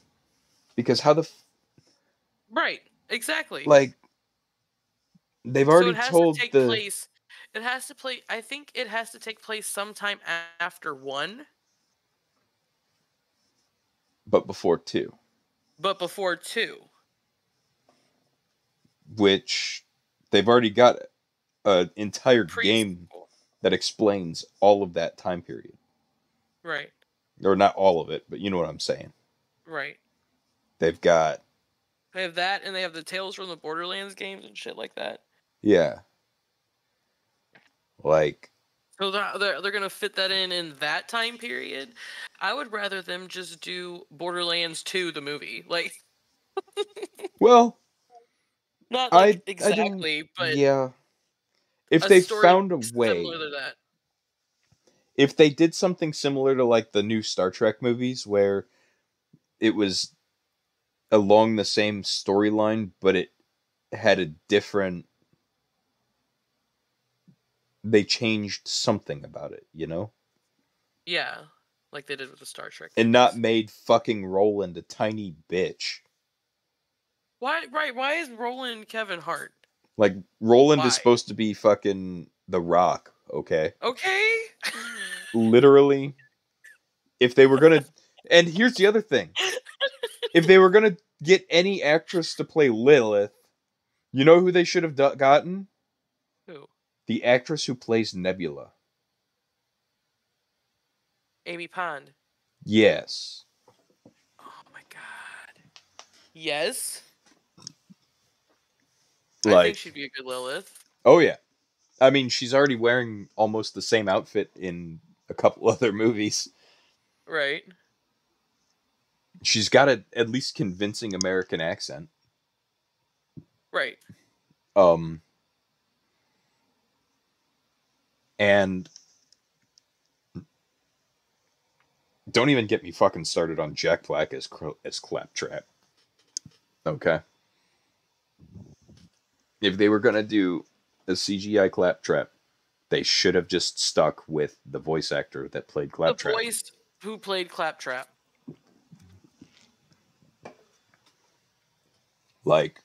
Speaker 1: Because how the...
Speaker 2: Right, exactly.
Speaker 1: They've already told
Speaker 2: to take place. It has to play... I think it has to take place sometime after 1.
Speaker 1: But before 2.
Speaker 2: But before 2.
Speaker 1: Which they've already got an entire game
Speaker 2: Preschool.
Speaker 1: that explains all of that time period.
Speaker 2: Right.
Speaker 1: Or not all of it, but you know what I'm saying.
Speaker 2: Right.
Speaker 1: They've got...
Speaker 2: They have that, and they have the Tales from the Borderlands games and shit like that.
Speaker 1: Yeah. Like...
Speaker 2: So they're going to fit that in that time period? I would rather them just do Borderlands 2, the movie. Like...
Speaker 1: Well...
Speaker 2: Not like exactly,
Speaker 1: I didn't...
Speaker 2: but...
Speaker 1: Yeah. If
Speaker 2: a
Speaker 1: they
Speaker 2: story
Speaker 1: found a way...
Speaker 2: similar to that.
Speaker 1: If they did something similar to like the new Star Trek movies where it was along the same storyline, but it had a different... They changed something about it, you know?
Speaker 2: Yeah, like they did with the Star Trek
Speaker 1: And
Speaker 2: movies.
Speaker 1: not made fucking Roland a tiny bitch.
Speaker 2: Why? Right? Why is Roland Kevin Hart?
Speaker 1: Like, Roland
Speaker 2: Why?
Speaker 1: is supposed to be fucking The Rock, okay?
Speaker 2: Okay.
Speaker 1: Literally. If they were gonna... And here's the other thing. If they were gonna get any actress to play Lilith, you know who they should have gotten?
Speaker 2: Who?
Speaker 1: The actress who plays Nebula.
Speaker 2: Amy Pond.
Speaker 1: Yes.
Speaker 2: Oh my god. Yes.
Speaker 1: Like,
Speaker 2: I think she'd be a good Lilith.
Speaker 1: Oh yeah. I mean, she's already wearing almost the same outfit in a couple other movies.
Speaker 2: Right.
Speaker 1: She's got a at least convincing American accent.
Speaker 2: Right.
Speaker 1: And don't even get me fucking started on Jack Black as Claptrap. Okay. If they were gonna do a CGI Claptrap, they should have just stuck with the voice actor that played Claptrap.
Speaker 2: The voice who played Claptrap.
Speaker 1: Like...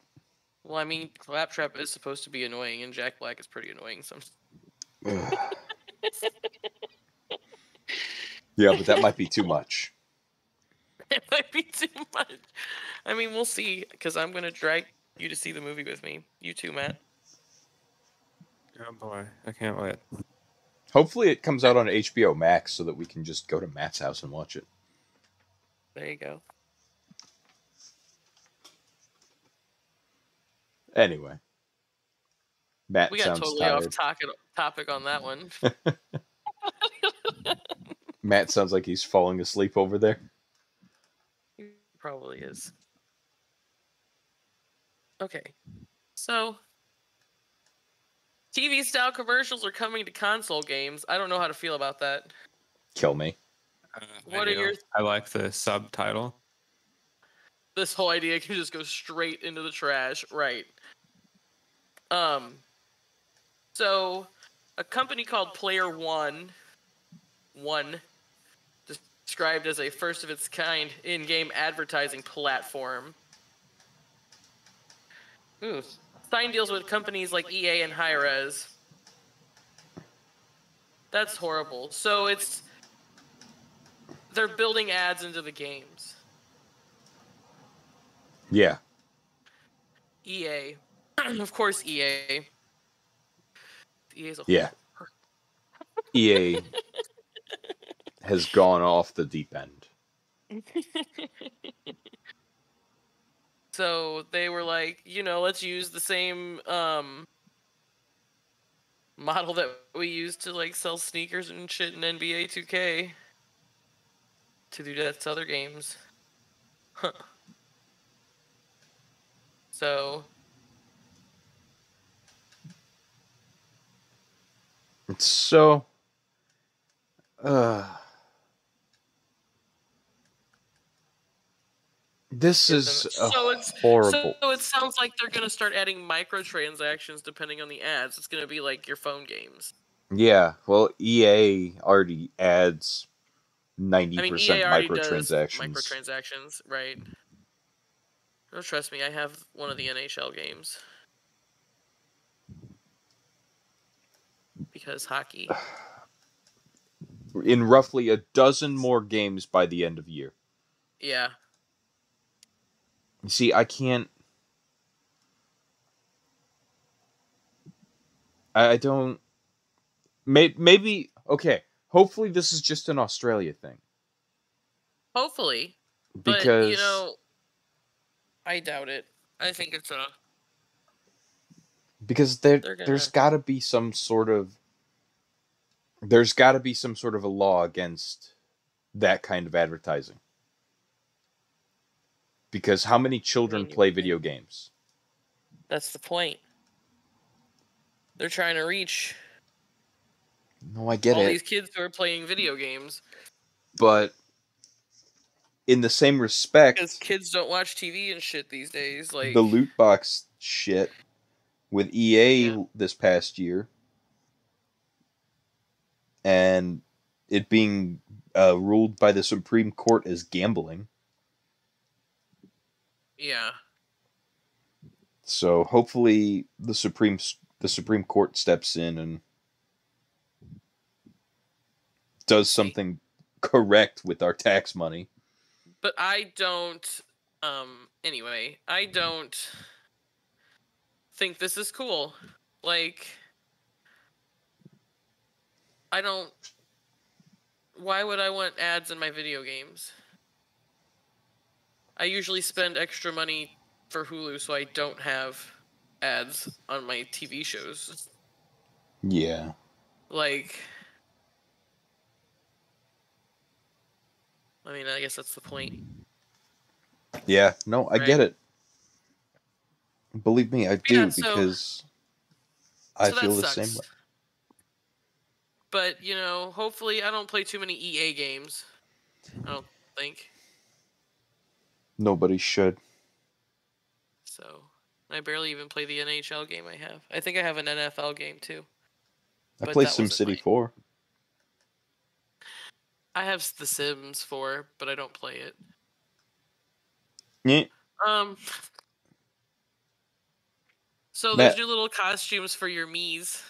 Speaker 2: Well, I mean, Claptrap is supposed to be annoying, and Jack Black is pretty annoying sometimes.
Speaker 1: Yeah, but that might be too much.
Speaker 2: It might be too much. I mean, we'll see, because I'm going to drag you to see the movie with me. You too, Matt.
Speaker 3: Oh boy, I can't wait.
Speaker 1: Hopefully it comes out on HBO Max so that we can just go to Matt's house and watch it.
Speaker 2: There you go.
Speaker 1: Anyway. Matt
Speaker 2: We got
Speaker 1: sounds
Speaker 2: totally
Speaker 1: tired.
Speaker 2: off topic on that one.
Speaker 1: Matt sounds like he's falling asleep over there.
Speaker 2: He probably is. Okay. So, TV-style commercials are coming to console games. I don't know how to feel about that.
Speaker 1: Kill me.
Speaker 2: What are your...
Speaker 3: I like the subtitle.
Speaker 2: This whole idea can just go straight into the trash. Right. So, a company called Player One, described as a first-of-its-kind in-game advertising platform. Ooh. Signed deals with companies like EA and Hi-Rez. That's horrible. So they're building ads into the games.
Speaker 1: Yeah.
Speaker 2: EA. Of course, EA. EA's a
Speaker 1: Yeah. EA has gone off the deep end.
Speaker 2: So they were like, let's use the same model that we used to like sell sneakers and shit in NBA 2K to do that to other games. Huh. So
Speaker 1: It's so... This is horrible.
Speaker 2: So it sounds like they're going to start adding microtransactions depending on the ads. It's going to be like your phone games.
Speaker 1: Yeah, well, EA already adds 90%
Speaker 2: EA already
Speaker 1: microtransactions.
Speaker 2: does microtransactions, right? Oh, trust me, I have one of the NHL games. Because hockey.
Speaker 1: In roughly a dozen more games by the end of year.
Speaker 2: Yeah.
Speaker 1: See, I can't. I don't. Maybe okay. Hopefully, this is just an Australia thing.
Speaker 2: Hopefully, but
Speaker 1: Because
Speaker 2: I doubt it. I think it's a.
Speaker 1: because
Speaker 2: They're gonna.
Speaker 1: there's got to be some sort of a law against that kind of advertising. Because how many children play video games?
Speaker 2: That's the point. They're trying to reach.
Speaker 1: No, I get
Speaker 2: all
Speaker 1: it.
Speaker 2: these kids who are playing video games.
Speaker 1: But in the same respect,
Speaker 2: because kids don't watch TV and shit these days. Like
Speaker 1: the loot box shit with EA this past year, and it being ruled by the Supreme Court as gambling.
Speaker 2: Yeah.
Speaker 1: So hopefully the Supreme Court steps in and does something correct with our tax money.
Speaker 2: But I don't. Anyway, I don't think this is cool. Like, I don't. Why would I want ads in my video games? I usually spend extra money for Hulu so I don't have ads on my TV shows.
Speaker 1: Yeah.
Speaker 2: Like, I mean, I guess that's the point.
Speaker 1: Yeah, no, I get it. Believe me, I do, because I feel the same way.
Speaker 2: But, hopefully I don't play too many EA games. I don't think.
Speaker 1: Nobody should.
Speaker 2: So, I barely even play the NHL game I have. I think I have an NFL game too.
Speaker 1: I play SimCity 4.
Speaker 2: I have The Sims 4, but I don't play it.
Speaker 1: Yeah.
Speaker 2: So there's new little costumes for your Miis.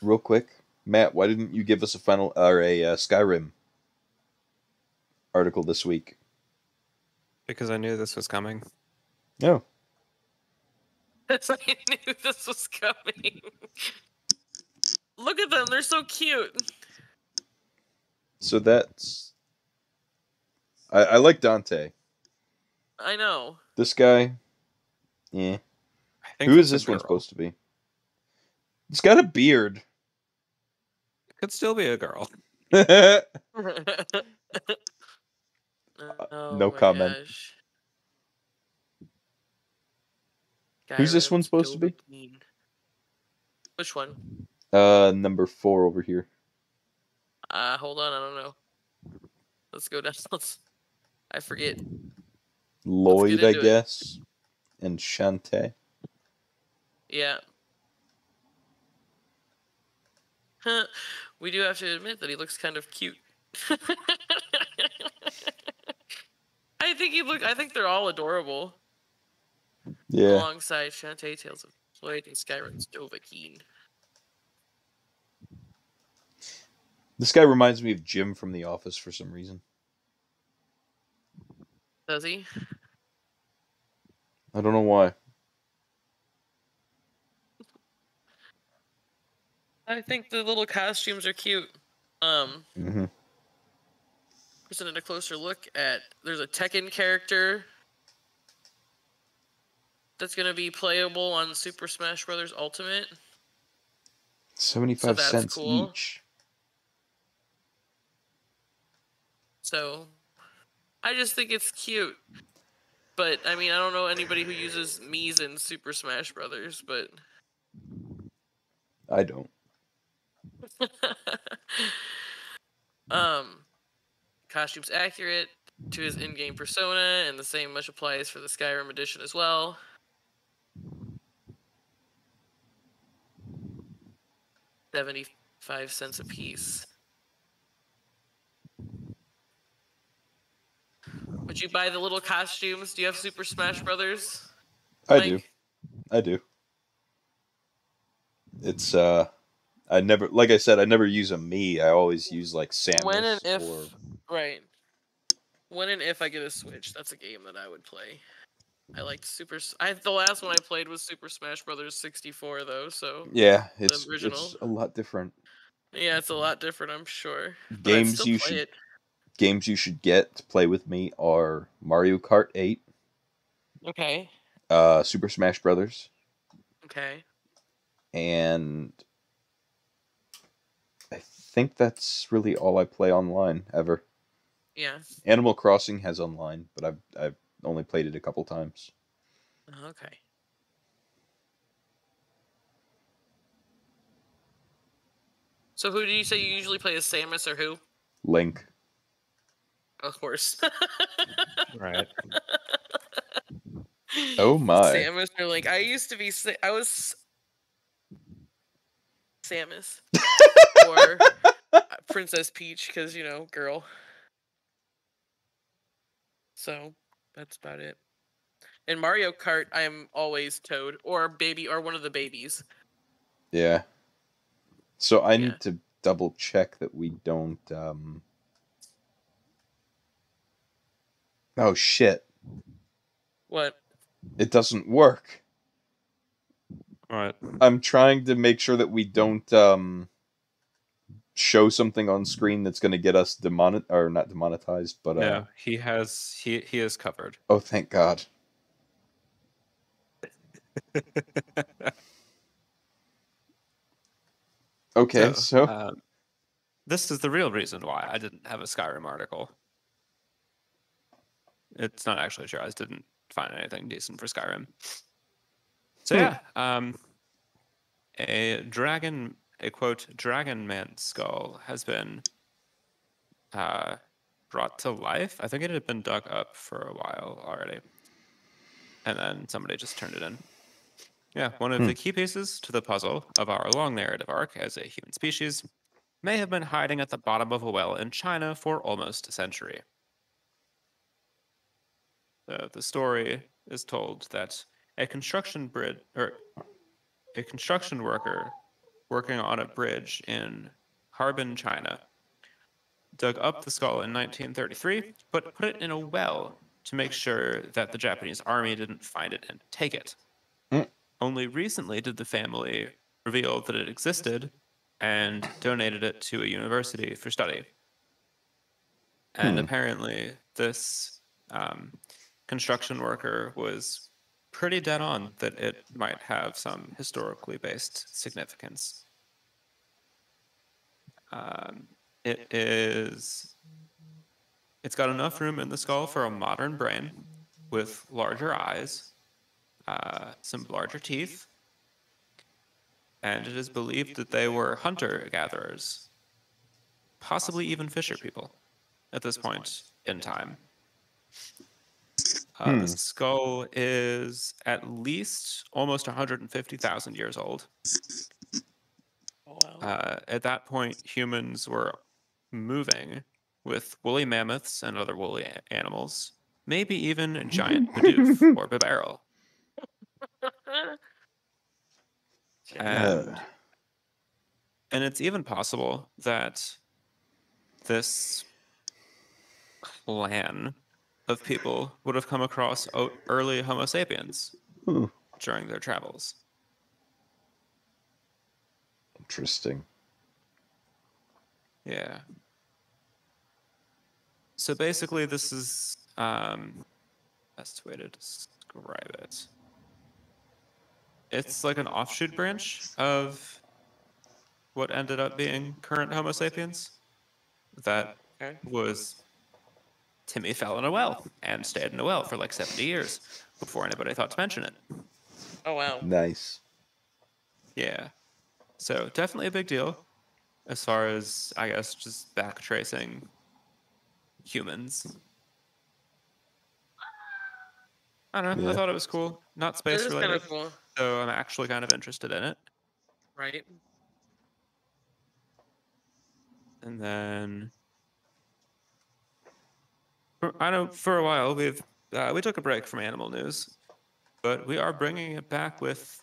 Speaker 1: Real quick, Matt, why didn't you give us a Skyrim article this week?
Speaker 3: Because I knew this was coming.
Speaker 1: No.
Speaker 2: I knew this was coming. Look at them, they're so cute.
Speaker 1: So that's... I like Dante.
Speaker 2: I know.
Speaker 1: This guy... Yeah. Who is this one supposed to be? It's got a beard.
Speaker 3: It could still be a girl.
Speaker 1: No comment.
Speaker 2: Gosh.
Speaker 1: Who's this one supposed to be?
Speaker 2: Which one?
Speaker 1: Number 4 over here.
Speaker 2: Hold on, I don't know. Let's go down. I forget.
Speaker 1: Lloyd, I guess. And Shantae.
Speaker 2: Yeah. We do have to admit that he looks kind of cute. I think they're all adorable.
Speaker 1: Yeah.
Speaker 2: Alongside Shantae, Tales of Lloyd, and Skyrim's Dovahkiin.
Speaker 1: This guy reminds me of Jim from The Office for some reason.
Speaker 2: Does he?
Speaker 1: I don't know why.
Speaker 2: I think the little costumes are cute. Presented a closer look at. There's a Tekken character that's going to be playable on Super Smash Bros. Ultimate.
Speaker 1: 75 cents cool. Each.
Speaker 2: So, I just think it's cute. But, I mean, I don't know anybody who uses Mii's in Super Smash Brothers, but...
Speaker 1: I don't.
Speaker 2: Costume's accurate to his in-game persona, and the same much applies for the Skyrim edition as well. $0.75 a piece. Would you buy the little costumes? Do you have Super Smash Brothers?
Speaker 1: I do. It's I never, like I said, I never use a Mii. I always use like Samus.
Speaker 2: When When and if I get a Switch, that's a game that I would play. I liked the last one I played was Super Smash Brothers 64 though, so
Speaker 1: Yeah,
Speaker 2: the original.
Speaker 1: it's a lot different.
Speaker 2: Yeah, it's a lot different, I'm sure. But I'd
Speaker 1: Games
Speaker 2: still
Speaker 1: you
Speaker 2: play
Speaker 1: should
Speaker 2: it.
Speaker 1: games you should get to play with me are Mario Kart 8,
Speaker 2: Okay.
Speaker 1: Super Smash Brothers,
Speaker 2: Okay.
Speaker 1: and I think that's really all I play online ever.
Speaker 2: Yeah.
Speaker 1: Animal Crossing has online, but I've only played it a couple times.
Speaker 2: Okay. So who do you say you usually play as, Samus or who?
Speaker 1: Link.
Speaker 2: Of course.
Speaker 3: Right.
Speaker 1: Oh my.
Speaker 2: Samus or Link. I used to be I was Samus or Princess Peach because, girl. So that's about it. In Mario Kart, I'm always Toad or one of the babies.
Speaker 1: Yeah. So I
Speaker 2: Yeah.
Speaker 1: need to double check that we don't. Oh shit!
Speaker 2: What?
Speaker 1: It doesn't work.
Speaker 3: Right.
Speaker 1: I'm trying to make sure that we don't show something on screen that's going to get us not demonetized, but
Speaker 3: No, he is covered.
Speaker 1: Oh, thank God. Okay, so
Speaker 3: this is the real reason why I didn't have a Skyrim article. It's not actually true. I just didn't find anything decent for Skyrim. So yeah, a quote dragon man skull has been brought to life. I think it had been dug up for a while already, and then somebody just turned it in. Yeah, one of the key pieces to the puzzle of our long narrative arc as a human species may have been hiding at the bottom of a well in China for almost a century. The story is told that a construction worker working on a bridge in Harbin, China, dug up the skull in 1933, but put it in a well to make sure that the Japanese army didn't find it and take it. Only recently did the family reveal that it existed and donated it to a university for study. And apparently, this construction worker was pretty dead on that it might have some historically based significance. It's got enough room in the skull for a modern brain with larger eyes, some larger teeth, and it is believed that they were hunter-gatherers, possibly even fisher people at this point in time. The skull is at least almost 150,000 years old.
Speaker 2: Wow.
Speaker 3: At that point, humans were moving with woolly mammoths and other woolly animals, maybe even a giant Bidoof or Bibarel. And it's even possible that this clan of people would have come across early Homo sapiens during their travels.
Speaker 1: Interesting.
Speaker 3: Yeah. So basically, this is best way to describe it. It's like an offshoot branch of what ended up being current Homo sapiens. That was Timmy fell in a well and stayed in a well for like 70 years before anybody thought to mention it.
Speaker 2: Oh, wow.
Speaker 1: Nice.
Speaker 3: Yeah. So definitely a big deal as far as, I guess, just backtracing humans. I don't know. I thought it was cool. Not space related.
Speaker 2: It is kind of cool.
Speaker 3: So I'm actually kind of interested in it.
Speaker 2: Right.
Speaker 3: And then I know for a while we took a break from animal news, but we are bringing it back with,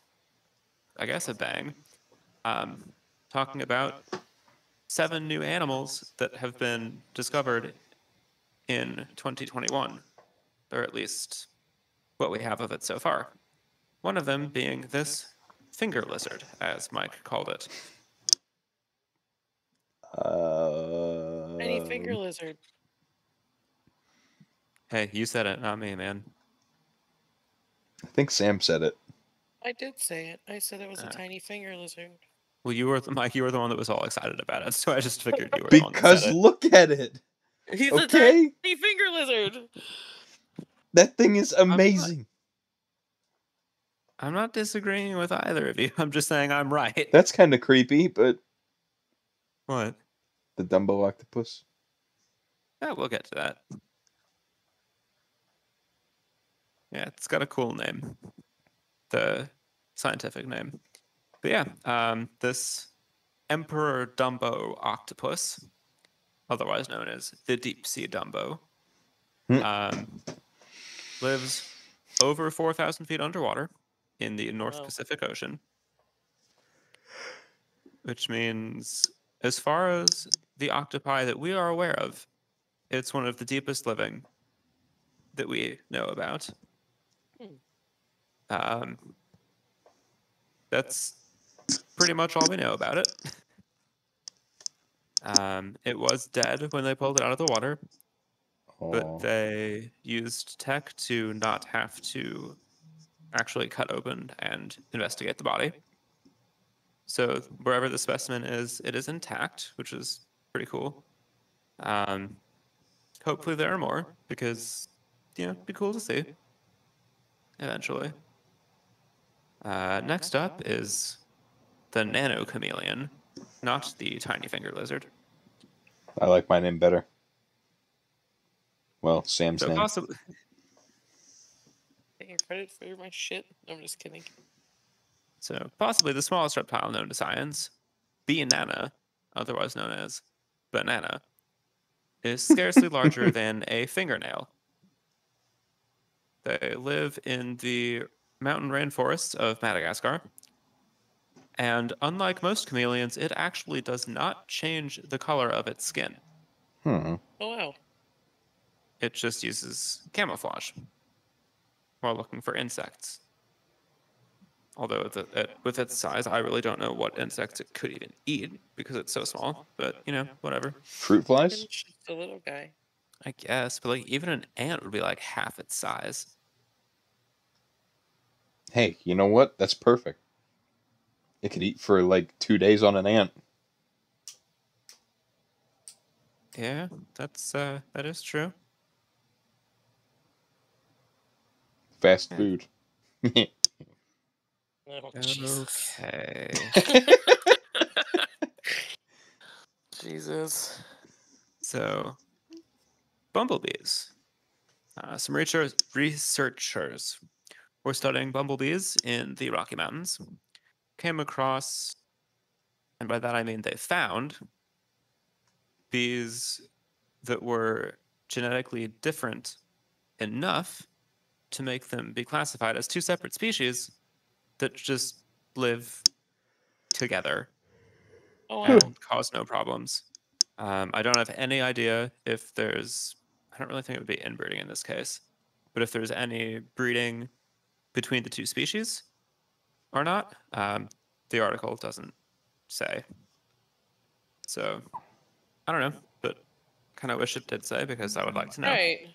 Speaker 3: I guess, a bang. Talking about 7 new animals that have been discovered in 2021, or at least what we have of it so far. One of them being this finger lizard, as Mike called it.
Speaker 2: Tiny finger lizard.
Speaker 3: Hey, you said it, not me, man.
Speaker 1: I think Sam said it.
Speaker 2: I did say it. I said it was a tiny finger lizard.
Speaker 3: Well, Mike, you were the one that was all excited about it, so I just figured you were the one that said
Speaker 1: Because
Speaker 3: it.
Speaker 1: look at it.
Speaker 2: He's
Speaker 1: Okay?
Speaker 2: a tiny finger lizard.
Speaker 1: That thing is amazing.
Speaker 3: I'm not disagreeing with either of you. I'm just saying I'm right.
Speaker 1: That's kind of creepy, but
Speaker 3: What?
Speaker 1: the Dumbo octopus.
Speaker 3: Yeah, we'll get to that. Yeah, it's got a cool name. The scientific name. But yeah, this Emperor Dumbo octopus, otherwise known as the deep sea Dumbo, lives over 4,000 feet underwater in the North Pacific Ocean, which means, as far as the octopi that we are aware of, it's one of the deepest living that we know about. That's pretty much all we know about it. It was dead when they pulled it out of the water, but they used tech to not have to actually cut open and investigate the body. So wherever the specimen is, it is intact, which is pretty cool. Hopefully there are more, because, it'd be cool to see eventually. Next up is the nano chameleon, not the tiny finger lizard.
Speaker 1: I like my name better. Well, Sam's name.
Speaker 3: Possibly.
Speaker 2: Taking credit for my shit? I'm just kidding.
Speaker 3: So possibly the smallest reptile known to science, banana, otherwise known as banana, is scarcely larger than a fingernail. They live in the mountain rainforests of Madagascar. And unlike most chameleons, it actually does not change the color of its skin.
Speaker 2: Oh, wow.
Speaker 3: It just uses camouflage while looking for insects. Although with its size, I really don't know what insects it could even eat because it's so small. But, whatever.
Speaker 1: Fruit flies?
Speaker 2: It's just a little guy.
Speaker 3: I guess, but even an ant would be like half its size.
Speaker 1: Hey, you know what? That's perfect. It could eat for like 2 days on an ant.
Speaker 3: Yeah, that is true.
Speaker 1: Fast food.
Speaker 3: Okay.
Speaker 2: Jesus.
Speaker 3: So, bumblebees. Some researchers were studying bumblebees in the Rocky Mountains. Came across, and by that I mean they found, bees that were genetically different enough to make them be classified as two separate species that just live together and cause no problems. I don't have any idea if there's, I don't really think it would be inbreeding in this case, but if there's any breeding between the two species or not, the article doesn't say. So, I don't know, but kind of wish it did say because I would like to know.
Speaker 2: Right.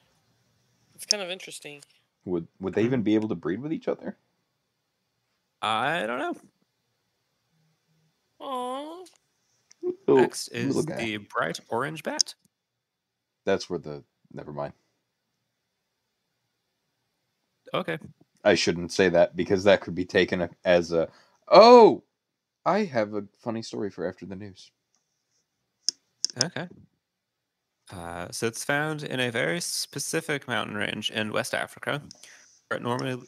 Speaker 2: It's kind of interesting.
Speaker 1: Would they even be able to breed with each other?
Speaker 3: I don't know.
Speaker 2: Aww.
Speaker 3: Next is the bright orange bat.
Speaker 1: That's where never mind.
Speaker 3: Okay.
Speaker 1: I shouldn't say that because that could be taken as a, oh, I have a funny story for after the news.
Speaker 3: Okay. So it's found in a very specific mountain range in West Africa, where it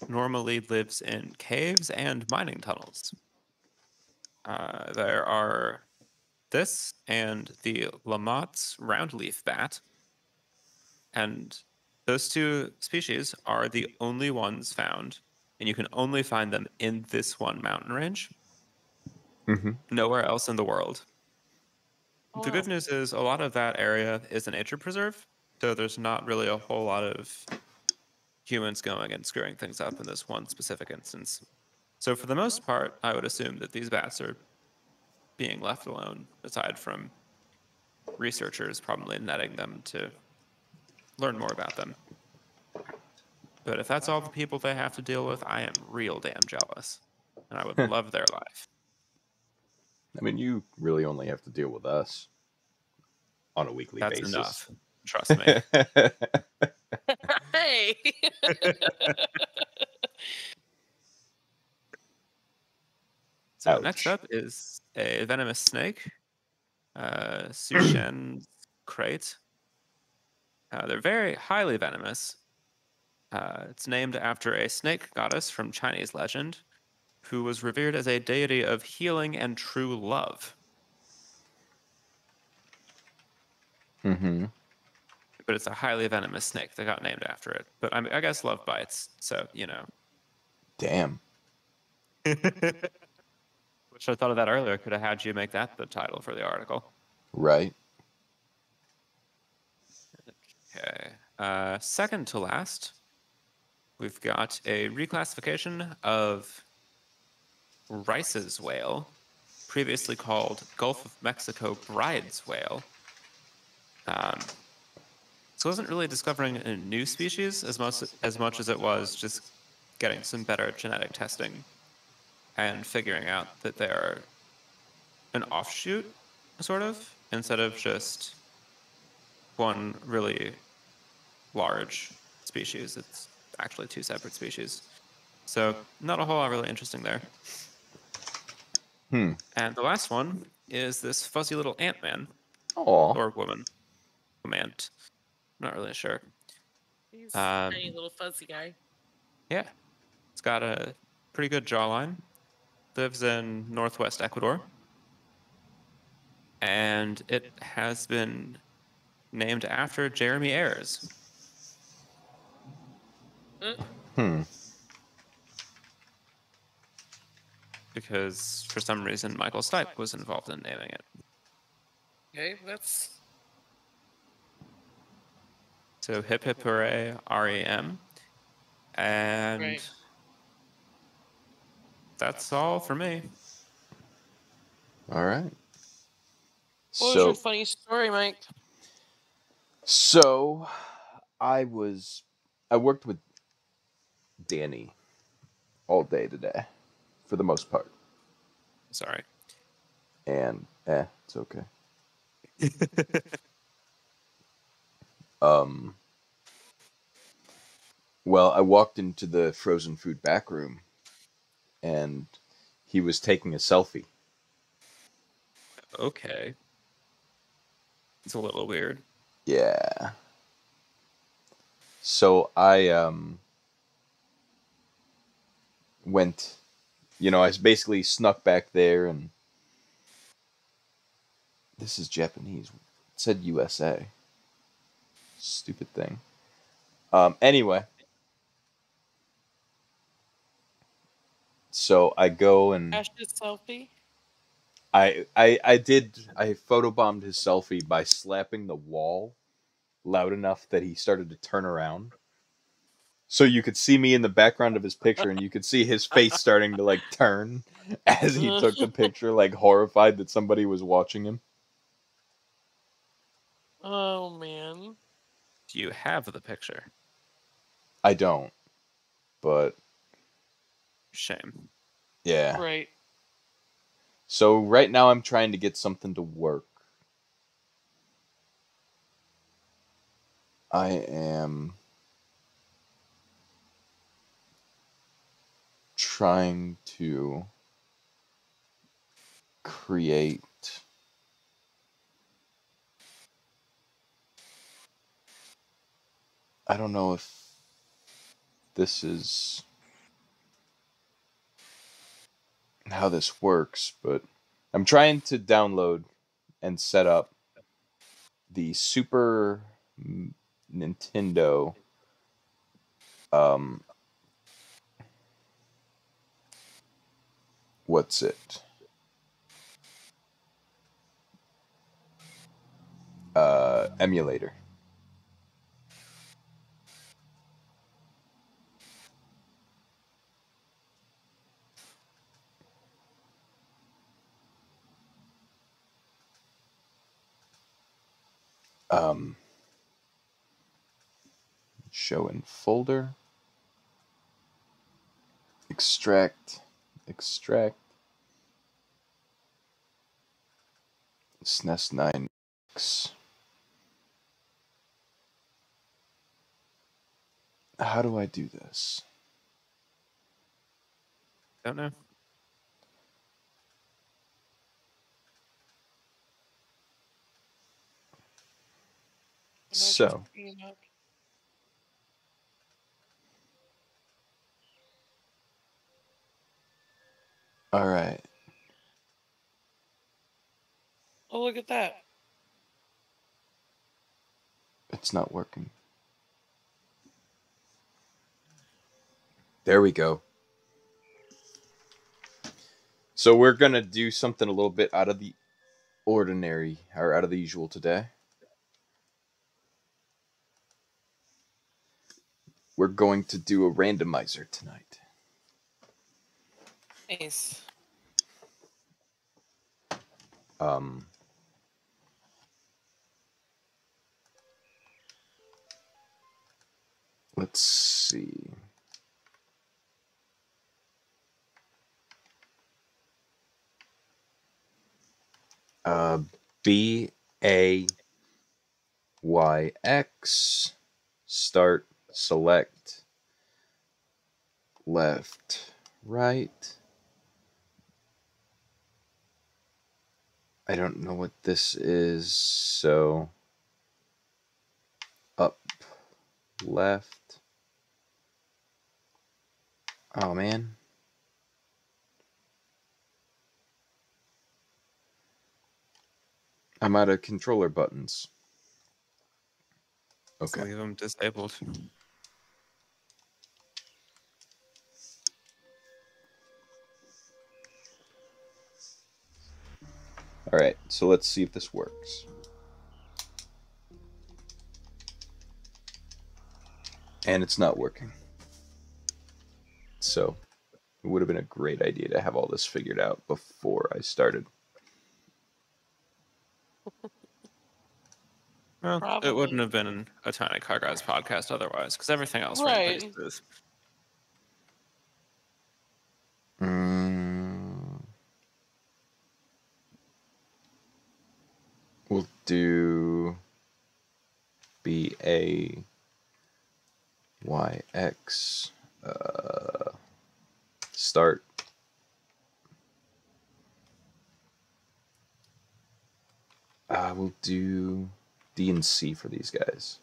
Speaker 3: normally lives in caves and mining tunnels. There are this and the Lamott's roundleaf bat, and those two species are the only ones found, and you can only find them in this one mountain range. Nowhere else in the world. The good news is a lot of that area is a nature preserve, So there's not really a whole lot of humans going and screwing things up in this one specific instance. So for the most part, I would assume that these bats are being left alone, aside from researchers probably netting them to learn more about them. But if that's all the people they have to deal with, I am real damn jealous. And I would love their life.
Speaker 1: I mean, you really only have to deal with us on a weekly
Speaker 3: That's
Speaker 1: basis.
Speaker 3: enough. Trust me.
Speaker 2: Hey.
Speaker 3: So
Speaker 1: Ouch.
Speaker 3: next up is a venomous snake, Sushen crate. They're very highly venomous. It's named after a snake goddess from Chinese legend who was revered as a deity of healing and true love.
Speaker 1: Mm-hmm.
Speaker 3: But it's a highly venomous snake that got named after it. But I guess love bites, so, you know.
Speaker 1: Damn.
Speaker 3: Which I thought of that earlier. Could have had you make that the title for the article.
Speaker 1: Right.
Speaker 3: Okay. Second to last, we've got a reclassification of Rice's whale, previously called Gulf of Mexico bride's whale. So it wasn't really discovering a new species as much as it was just getting some better genetic testing and figuring out that they're an offshoot, sort of, instead of just one really large species. It's actually two separate species. So not a whole lot really interesting there.
Speaker 1: Hmm.
Speaker 3: And the last one is this fuzzy little ant-man
Speaker 1: Aw.
Speaker 3: or woman. Ant. I'm not really sure.
Speaker 2: He's a tiny little fuzzy guy.
Speaker 3: Yeah. It's got a pretty good jawline. Lives in northwest Ecuador. And it has been named after Jeremy Ayres.
Speaker 1: Hmm.
Speaker 3: Because for some reason Michael Stipe was involved in naming it.
Speaker 2: Okay, that's
Speaker 3: So hip hip hooray, REM. And
Speaker 2: right.
Speaker 3: that's all for me.
Speaker 1: All right.
Speaker 2: What was your funny story, Mike?
Speaker 1: So I worked with Danny all day today, for the most part.
Speaker 3: Sorry.
Speaker 1: And it's okay. Um well, I walked into the frozen food back room and he was taking a selfie.
Speaker 3: Okay. It's a little weird.
Speaker 1: Yeah. So I went, I basically snuck back there, and this is Japanese. It said USA. Stupid thing. Anyway, so I go and
Speaker 2: Ash's selfie.
Speaker 1: I photobombed his selfie by slapping the wall loud enough that he started to turn around. So you could see me in the background of his picture, and you could see his face starting to like turn as he took the picture, like horrified that somebody was watching him.
Speaker 2: Oh man.
Speaker 3: Do you have the picture?
Speaker 1: I don't, but
Speaker 3: Shame.
Speaker 1: yeah.
Speaker 2: Right.
Speaker 1: So right now I'm trying to get something to work. I am trying to create I don't know if this is how this works, but I'm trying to download and set up the Super Nintendo um what's it? Emulator. Show in folder. Extract. SNES 9. How do I do this?
Speaker 3: Don't know.
Speaker 1: So. All right.
Speaker 2: Oh, look at that.
Speaker 1: It's not working. There we go. So we're going to do something a little bit out of the ordinary, or out of the usual today. We're going to do a randomizer tonight.
Speaker 2: Nice.
Speaker 1: Let's see. BAYX, start, select, left, right. I don't know what this is, so up, left. Oh man. I'm out of controller buttons. Okay.
Speaker 3: Leave them disabled.
Speaker 1: All right, so let's see if this works. And it's not working. So it would have been a great idea to have all this figured out before I started.
Speaker 3: Well,
Speaker 2: Probably.
Speaker 3: it wouldn't have been a Tiny Car Guys podcast otherwise, because everything else ran pretty smooth.
Speaker 1: We'll do BAYX, start. We'll do D and C for these guys.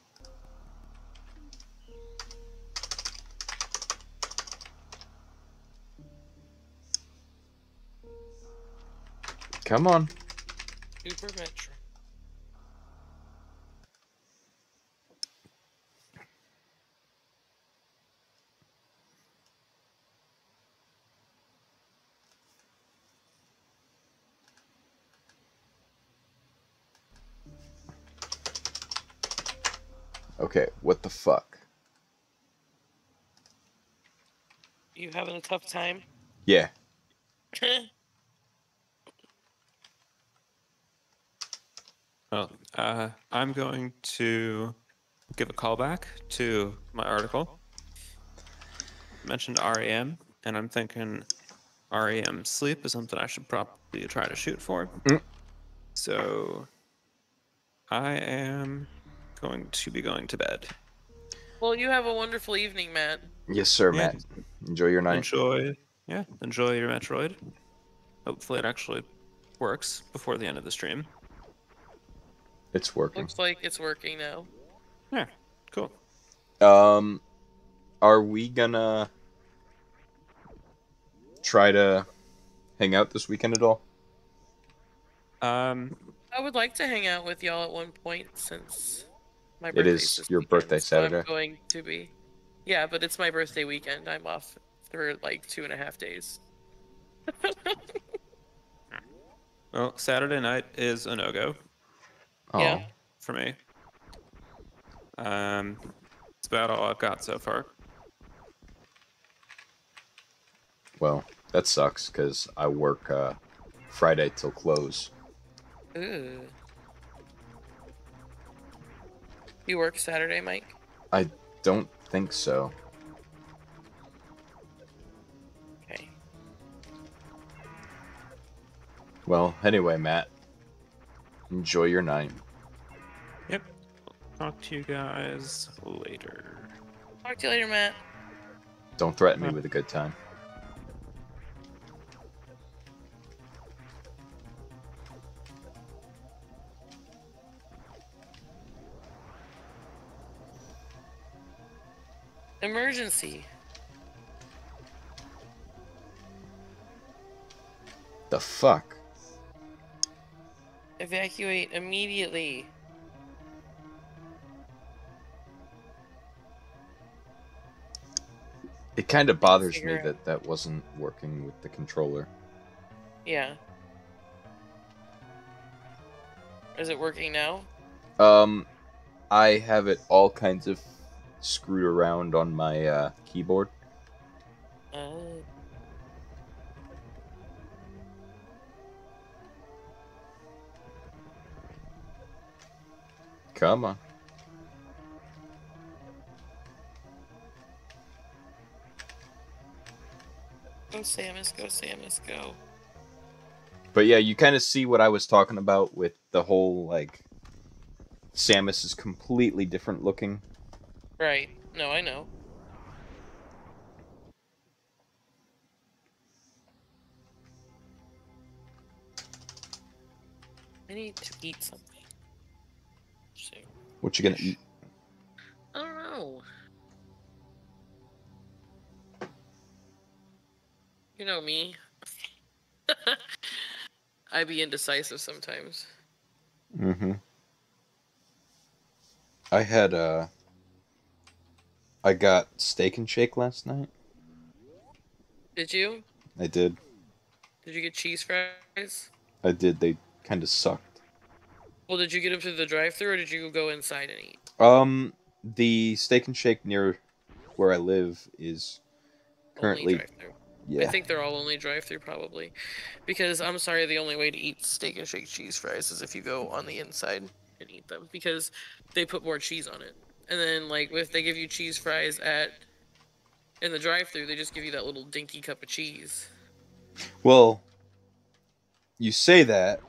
Speaker 1: Come on.
Speaker 2: Super Metroid.
Speaker 1: Okay, what the fuck?
Speaker 2: You having a tough time?
Speaker 1: Yeah.
Speaker 3: Well, I'm going to give a callback to my article. Mentioned REM, and I'm thinking REM sleep is something I should probably try to shoot for. So I am going to be going to bed.
Speaker 2: Well, you have a wonderful evening, Matt.
Speaker 1: Yes, sir,
Speaker 3: Yeah.
Speaker 1: Matt. Enjoy your night.
Speaker 3: Enjoy your Metroid. Hopefully it actually works before the end of the stream.
Speaker 1: It's working.
Speaker 2: Looks like it's working now.
Speaker 3: Yeah, cool.
Speaker 1: Are we gonna try to hang out this weekend at all?
Speaker 2: I would like to hang out with y'all at one point since my
Speaker 1: It
Speaker 2: birthday's
Speaker 1: is
Speaker 2: this
Speaker 1: your
Speaker 2: weekend,
Speaker 1: birthday
Speaker 2: so
Speaker 1: Saturday.
Speaker 2: I'm going to be. Yeah, but it's my birthday weekend. I'm off for like 2.5 days.
Speaker 3: Well, Saturday night is a no-go.
Speaker 2: Yeah.
Speaker 3: For me. It's about all I've got so far.
Speaker 1: Well, that sucks because I work Friday till close.
Speaker 2: Ooh. You work Saturday, Mike?
Speaker 1: I don't think so.
Speaker 2: Okay.
Speaker 1: Well, anyway, Matt, enjoy your night.
Speaker 3: Yep. Talk to you guys later.
Speaker 2: Talk to you later, Matt.
Speaker 1: Don't threaten me
Speaker 3: Bye.
Speaker 1: with a good time.
Speaker 2: Emergency.
Speaker 1: The fuck?
Speaker 2: Evacuate immediately.
Speaker 1: It kind of
Speaker 2: Can you
Speaker 1: bothers me
Speaker 2: figure out?
Speaker 1: that wasn't working with the controller.
Speaker 2: Yeah. Is it working now?
Speaker 1: I have it all kinds of screwed around on my keyboard.
Speaker 2: Uh,
Speaker 1: Come on.
Speaker 2: Go, Samus. Go, Samus. Go.
Speaker 1: But yeah, you kind of see what I was talking about with the whole, like, Samus is completely different looking.
Speaker 2: Right. No, I know. I need to eat something. So,
Speaker 1: What you gonna eat?
Speaker 2: I don't know. You know me. I be indecisive sometimes.
Speaker 1: Mm-hmm. I had, I got Steak and Shake last night.
Speaker 2: Did you?
Speaker 1: I did.
Speaker 2: Did you get cheese fries?
Speaker 1: I did. They kind of sucked.
Speaker 2: Well, did you get them through the drive-thru or did you go inside and eat?
Speaker 1: The Steak and Shake near where I live is
Speaker 2: Only
Speaker 1: currently,
Speaker 2: drive-thru. I
Speaker 1: yeah.
Speaker 2: think they're all only drive-thru probably. Because I'm sorry, the only way to eat Steak and Shake cheese fries is if you go on the inside and eat them because they put more cheese on it. And then like if they give you cheese fries in the drive-thru, they just give you that little dinky cup of cheese.
Speaker 1: Well, you say that.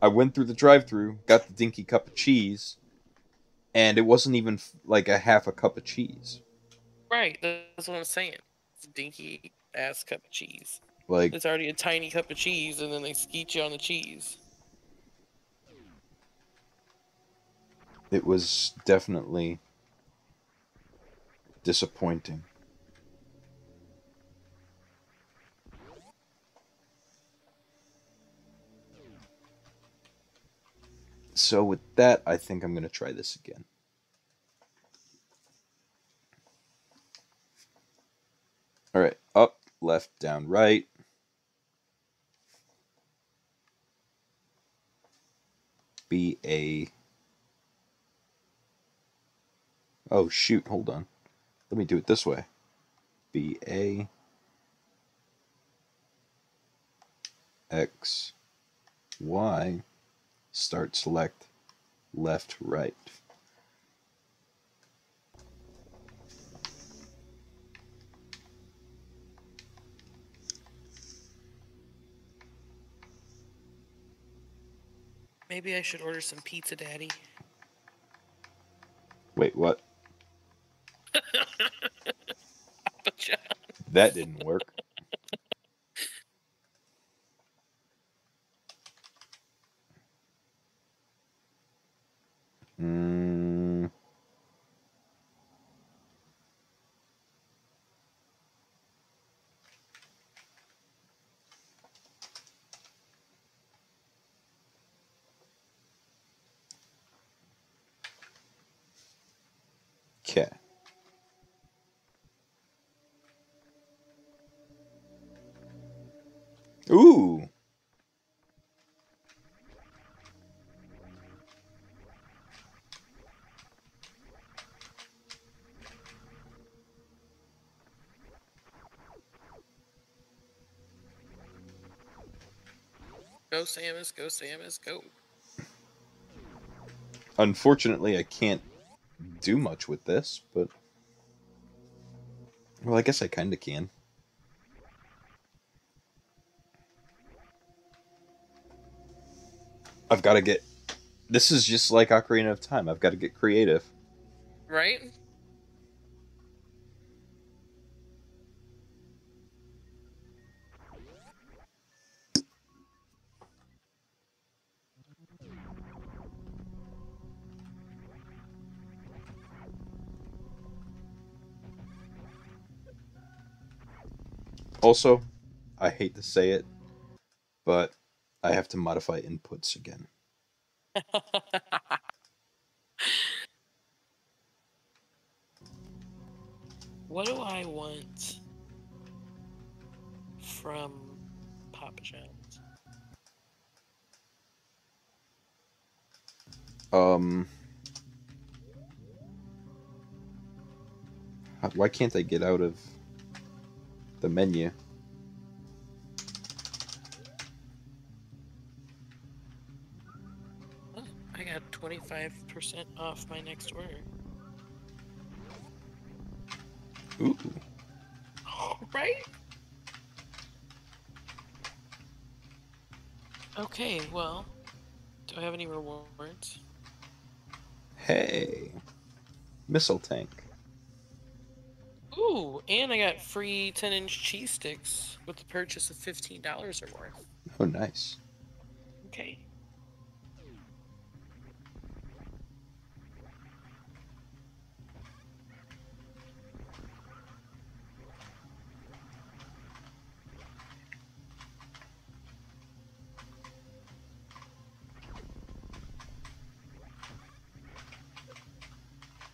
Speaker 1: I went through the drive-thru, got the dinky cup of cheese, and it wasn't even like a half a cup of cheese.
Speaker 2: Right, that's what I'm saying. It's a dinky ass cup of cheese.
Speaker 1: Like,
Speaker 2: It's already a tiny cup of cheese, and then they skeet you on the cheese.
Speaker 1: it was definitely disappointing. So with that, I think I'm gonna try this again. All right, up, left, down, right. B A. Oh shoot! Hold on. Let me do it this way. B A X Y. Start select left right.
Speaker 2: Maybe I should order some pizza, Daddy.
Speaker 1: Wait, what?
Speaker 2: Papa John.
Speaker 1: That didn't work. Mm, okay. Ooh.
Speaker 2: Go, Samus. Go, Samus. Go.
Speaker 1: Unfortunately, I can't do much with this, but... Well, I guess I kind of can. I've got to get... This is just like Ocarina of Time. I've got to get creative.
Speaker 2: Right?
Speaker 1: Also, I hate to say it, but I have to modify inputs again.
Speaker 2: What do I want from Papa John's?
Speaker 1: Why can't I get out of the menu?
Speaker 2: Oh, I got 25% off my next order.
Speaker 1: Ooh.
Speaker 2: Right? Okay, well, do I have any rewards?
Speaker 1: Hey. Missile tank.
Speaker 2: Ooh, and I got free 10-inch cheese sticks with the purchase of $15 or more.
Speaker 1: Oh, nice.
Speaker 2: Okay.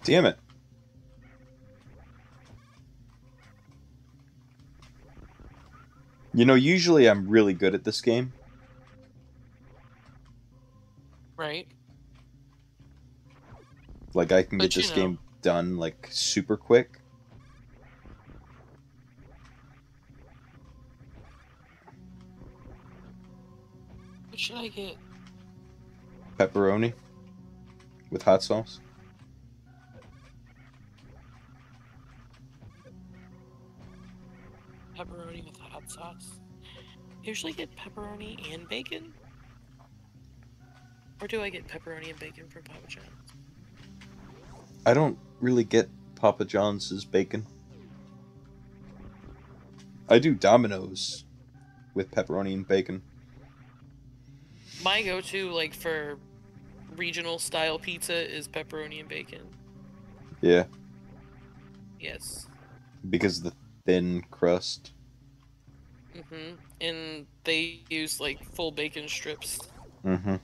Speaker 1: Damn it. You know, usually I'm really good at this game.
Speaker 2: Right.
Speaker 1: Like, I can get
Speaker 2: But you
Speaker 1: this
Speaker 2: know.
Speaker 1: game done, like, super quick.
Speaker 2: What should I get?
Speaker 1: Pepperoni with hot sauce.
Speaker 2: Pepperoni with hot sauce. I usually get pepperoni and bacon? Or do I get pepperoni and bacon from Papa John's?
Speaker 1: I don't really get Papa John's bacon. I do Domino's with pepperoni and bacon.
Speaker 2: My go-to, like, for regional style pizza is pepperoni and bacon.
Speaker 1: Yeah.
Speaker 2: Yes.
Speaker 1: Because of the thin crust.
Speaker 2: Mm-hmm. And they use, like, full bacon strips.
Speaker 1: Mm-hmm.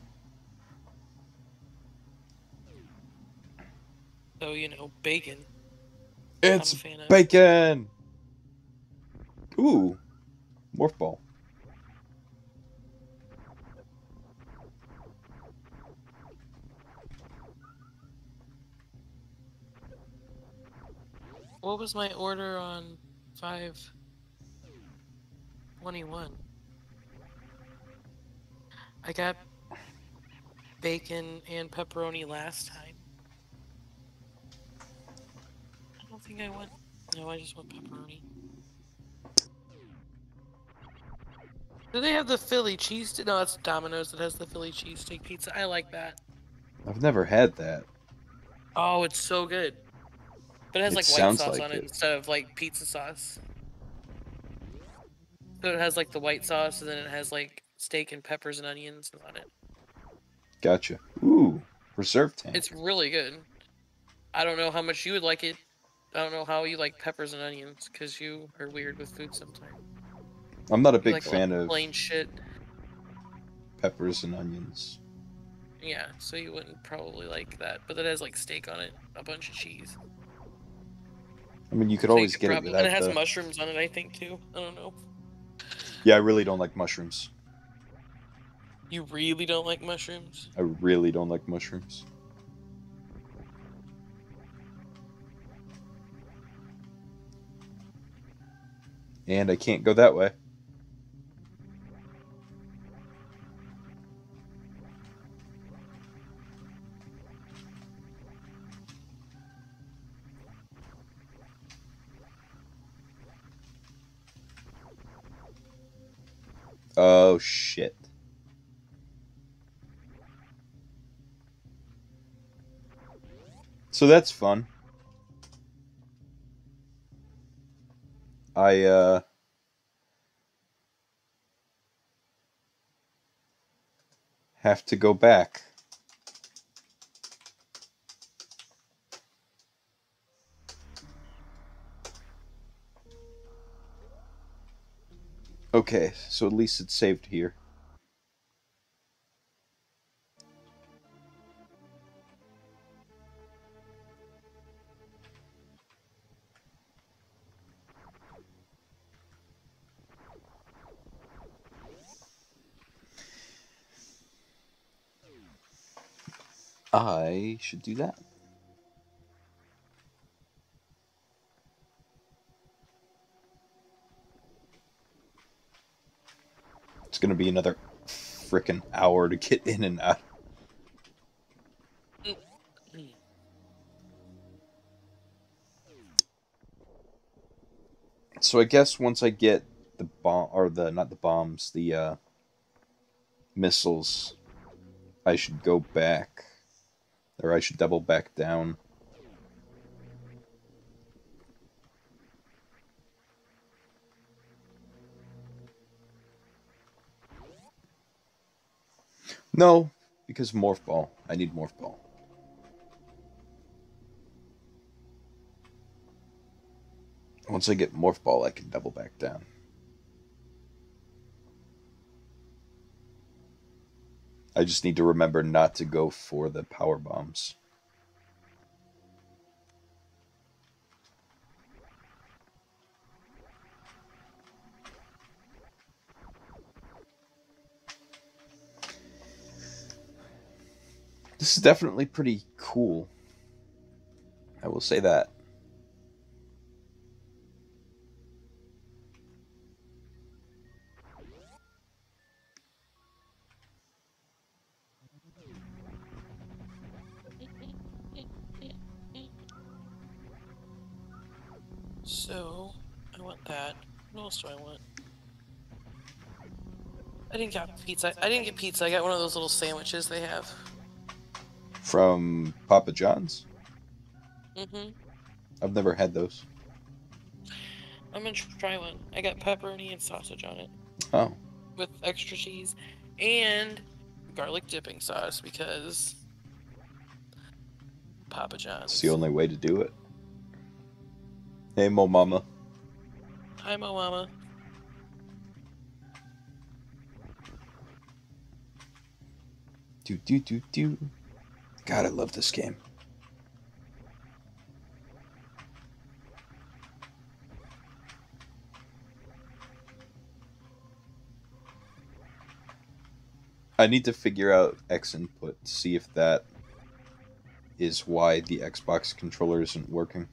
Speaker 2: So, you know, bacon.
Speaker 1: It's
Speaker 2: I'm a fan of.
Speaker 1: bacon! Ooh. Morph ball.
Speaker 2: What was my order on 5/21? I got bacon and pepperoni last time. I don't think I went. No, I just went pepperoni. Do they have the Philly cheese? No, that's Domino's that has the Philly cheesesteak pizza. I like that.
Speaker 1: I've never had that.
Speaker 2: Oh, it's so good. But it has
Speaker 1: It
Speaker 2: like white
Speaker 1: sounds
Speaker 2: sauce
Speaker 1: like
Speaker 2: on it
Speaker 1: it.
Speaker 2: instead of like pizza sauce. So it has like the white sauce and then it has like steak and peppers and onions on it.
Speaker 1: Gotcha. Ooh. Reserve tank.
Speaker 2: It's really good. I don't know how much you would like it. I don't know how you like peppers and onions because you are weird with food sometimes.
Speaker 1: I'm not a
Speaker 2: You
Speaker 1: big
Speaker 2: like a lot
Speaker 1: fan
Speaker 2: of
Speaker 1: of
Speaker 2: plain shit.
Speaker 1: peppers and onions.
Speaker 2: Yeah, so you wouldn't probably like that. But it has like steak on it, a bunch of cheese.
Speaker 1: I mean, you could
Speaker 2: So you
Speaker 1: always
Speaker 2: could
Speaker 1: get it
Speaker 2: probably, and it
Speaker 1: without
Speaker 2: has
Speaker 1: the...
Speaker 2: mushrooms on it, I think too. I don't know.
Speaker 1: Yeah, I really don't like mushrooms.
Speaker 2: You really don't like mushrooms?
Speaker 1: I really don't like mushrooms. And I can't go that way. Oh, shit. So that's fun. I have to go back. Okay, so at least it's saved here. I should do that. It's gonna be another frickin' hour to get in and out. So I guess once I get the bomb, or not the bombs, the missiles, I should go back, or I should double back down. No, because Morph Ball. I need Morph Ball. Once I get Morph Ball, I can double back down. I just need to remember not to go for the power bombs. This is definitely pretty cool. I will say that.
Speaker 2: So, I want that. What else do I want? I didn't get pizza. I didn't get pizza. I got one of those little sandwiches they have.
Speaker 1: From Papa John's?
Speaker 2: Mm-hmm.
Speaker 1: I've never had those.
Speaker 2: I'm gonna try one. I got pepperoni and sausage on it.
Speaker 1: Oh.
Speaker 2: With extra cheese and garlic dipping sauce because Papa John's.
Speaker 1: It's the only way to do it. Hey, Mo Mama.
Speaker 2: Hi, Mo Mama.
Speaker 1: Do. God, I love this game. I need to figure out X input to see if that is why the Xbox controller isn't working.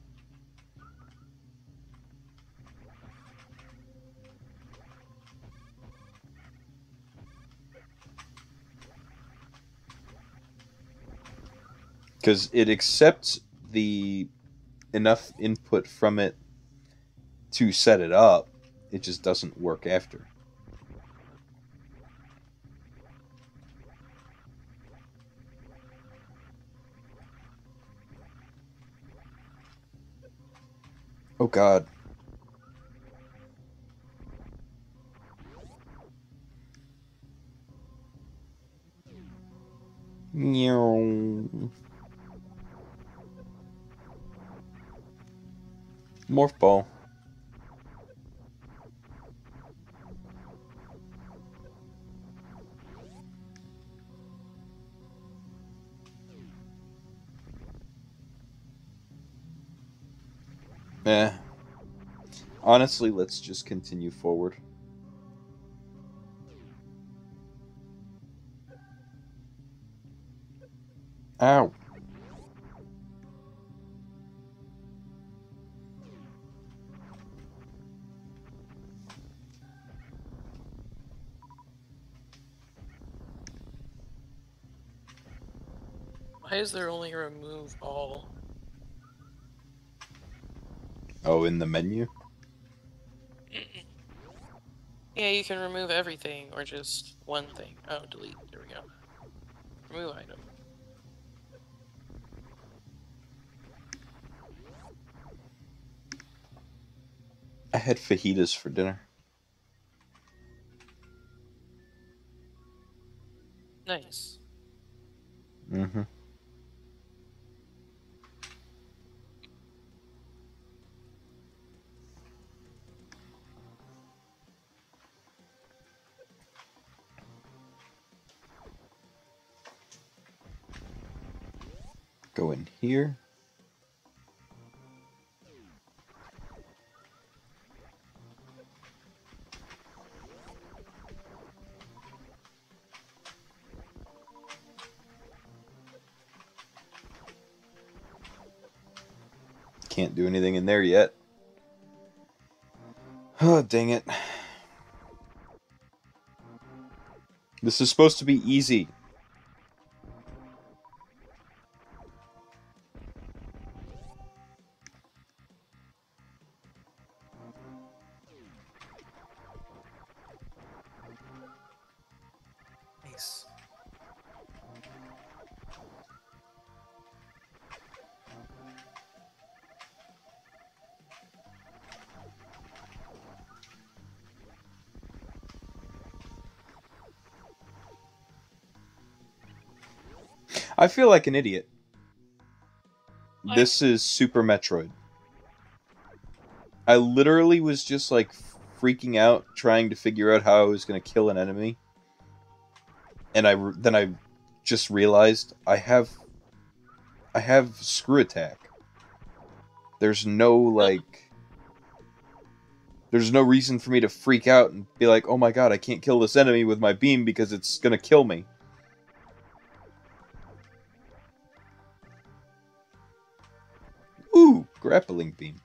Speaker 1: Because it accepts the enough input from it to set it up, it just doesn't work after. Oh God. Meow. Morph Ball. Eh. Honestly, let's just continue forward. Ow.
Speaker 2: Why is there only a remove all?
Speaker 1: Oh, in the menu?
Speaker 2: Yeah, you can remove everything or just one thing. Oh, delete. There we go. Remove item.
Speaker 1: I had fajitas for dinner.
Speaker 2: Nice.
Speaker 1: Mm-hmm. Go in here. Can't do anything in there yet. Oh, dang it. This is supposed to be easy.
Speaker 2: Nice.
Speaker 1: I feel like an idiot. This is Super Metroid. I literally was just like freaking out trying to figure out how I was going to kill an enemy. And then I just realized I have screw attack. There's no there's no reason for me to freak out and be like, "Oh my god, I can't kill this enemy with my beam because it's going to kill me." Ooh, grappling beam.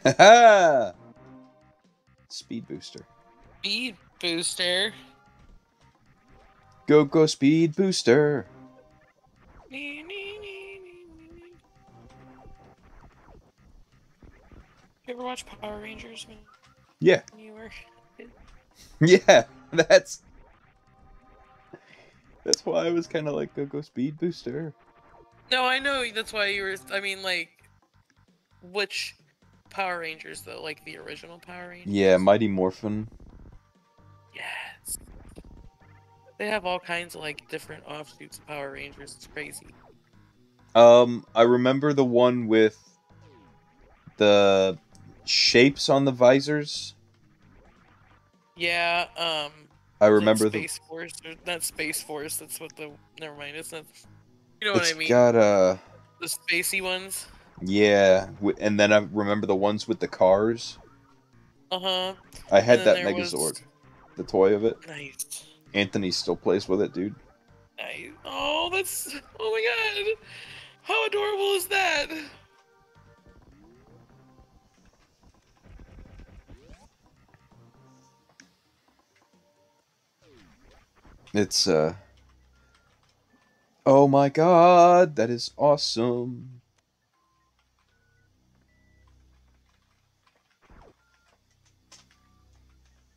Speaker 1: Haha! Speed booster.
Speaker 2: Speed booster.
Speaker 1: Go speed booster.
Speaker 2: You ever watch Power Rangers when
Speaker 1: Yeah.
Speaker 2: you were?
Speaker 1: Yeah, that's why I was kind of like, go speed booster.
Speaker 2: No, I know that's why you were. I mean, like, which Power Rangers though? Like the original Power Rangers?
Speaker 1: Yeah, Mighty Morphin.
Speaker 2: Yes. They have all kinds of like different offshoots of Power Rangers. It's crazy.
Speaker 1: I remember the one with the shapes on the visors.
Speaker 2: Yeah.
Speaker 1: I remember
Speaker 2: Space Force or not Space Force? That's what the. Never mind. It's not. You know
Speaker 1: it's
Speaker 2: what I mean?
Speaker 1: got
Speaker 2: The spacey ones.
Speaker 1: yeah, and then I remember the ones with the cars.
Speaker 2: Uh-huh.
Speaker 1: I had that
Speaker 2: there was
Speaker 1: Megazord, the toy of it.
Speaker 2: nice.
Speaker 1: Anthony still plays with it, dude.
Speaker 2: Nice. Oh, that's oh my god. How adorable is that?
Speaker 1: It's oh my god, that is awesome.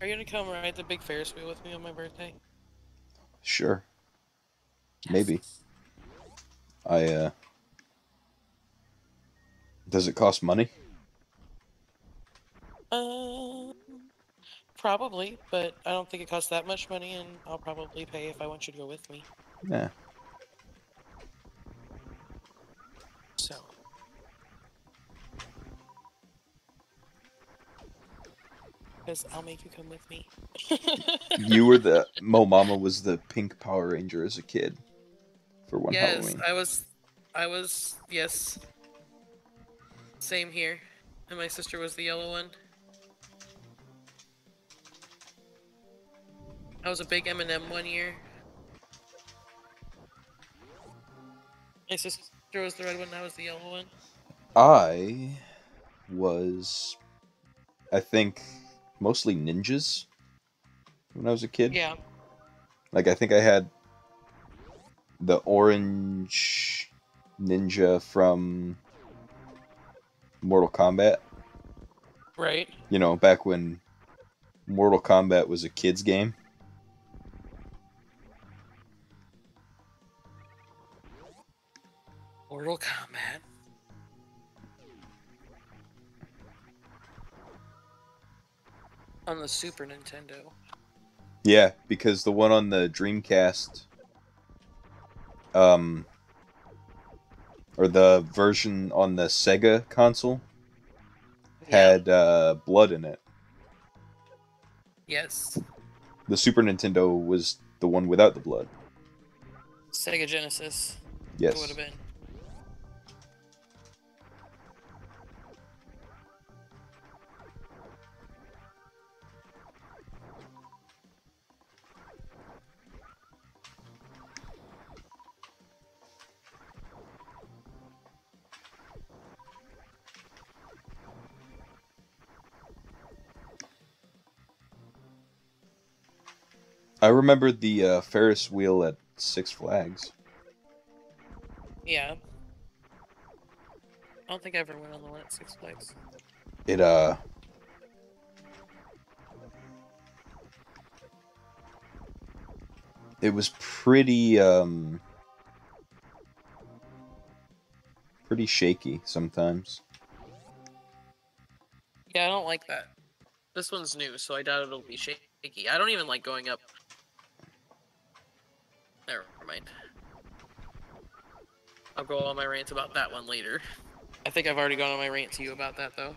Speaker 2: Are you gonna come ride the big Ferris wheel with me on my birthday?
Speaker 1: Sure.
Speaker 2: Yes.
Speaker 1: Maybe. Does it cost money?
Speaker 2: Probably, but I don't think it costs that much money, and I'll probably pay if I want you to go with me.
Speaker 1: Yeah.
Speaker 2: So. Because I'll make you come with me.
Speaker 1: You were Mo Mama was the pink Power Ranger as a kid for one Halloween.
Speaker 2: I was, yes. Same here. And my sister was the yellow one. I was a big M&M one year. My sister was the red one, I was the yellow one.
Speaker 1: I was, I think, mostly ninjas when I was a kid.
Speaker 2: Yeah.
Speaker 1: Like, I think I had the orange ninja from Mortal Kombat.
Speaker 2: Right.
Speaker 1: You know, back when Mortal Kombat was a kid's game.
Speaker 2: Mortal Kombat. On the Super Nintendo.
Speaker 1: Yeah, because the one on the Dreamcast, or the version on the Sega console, had blood in it.
Speaker 2: Yes.
Speaker 1: The Super Nintendo was the one without the blood.
Speaker 2: Sega Genesis.
Speaker 1: Yes.
Speaker 2: It would have been.
Speaker 1: I remember the Ferris wheel at Six Flags.
Speaker 2: Yeah. I don't think I ever went on the one at Six Flags.
Speaker 1: It was pretty pretty shaky sometimes.
Speaker 2: Yeah, I don't like that. This one's new, so I doubt it'll be shaky. I don't even like going up. Never mind. I'll go on my rant about that one later. I think I've already gone on my rant to you about that, though.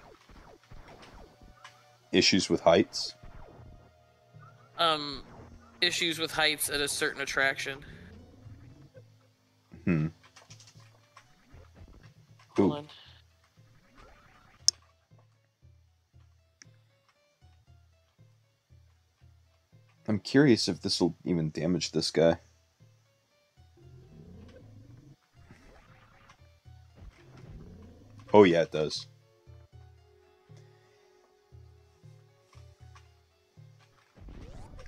Speaker 1: Issues with heights?
Speaker 2: Issues with heights at a certain attraction.
Speaker 1: Hmm.
Speaker 2: Hold on.
Speaker 1: I'm curious if this will even damage this guy. Oh yeah, it does.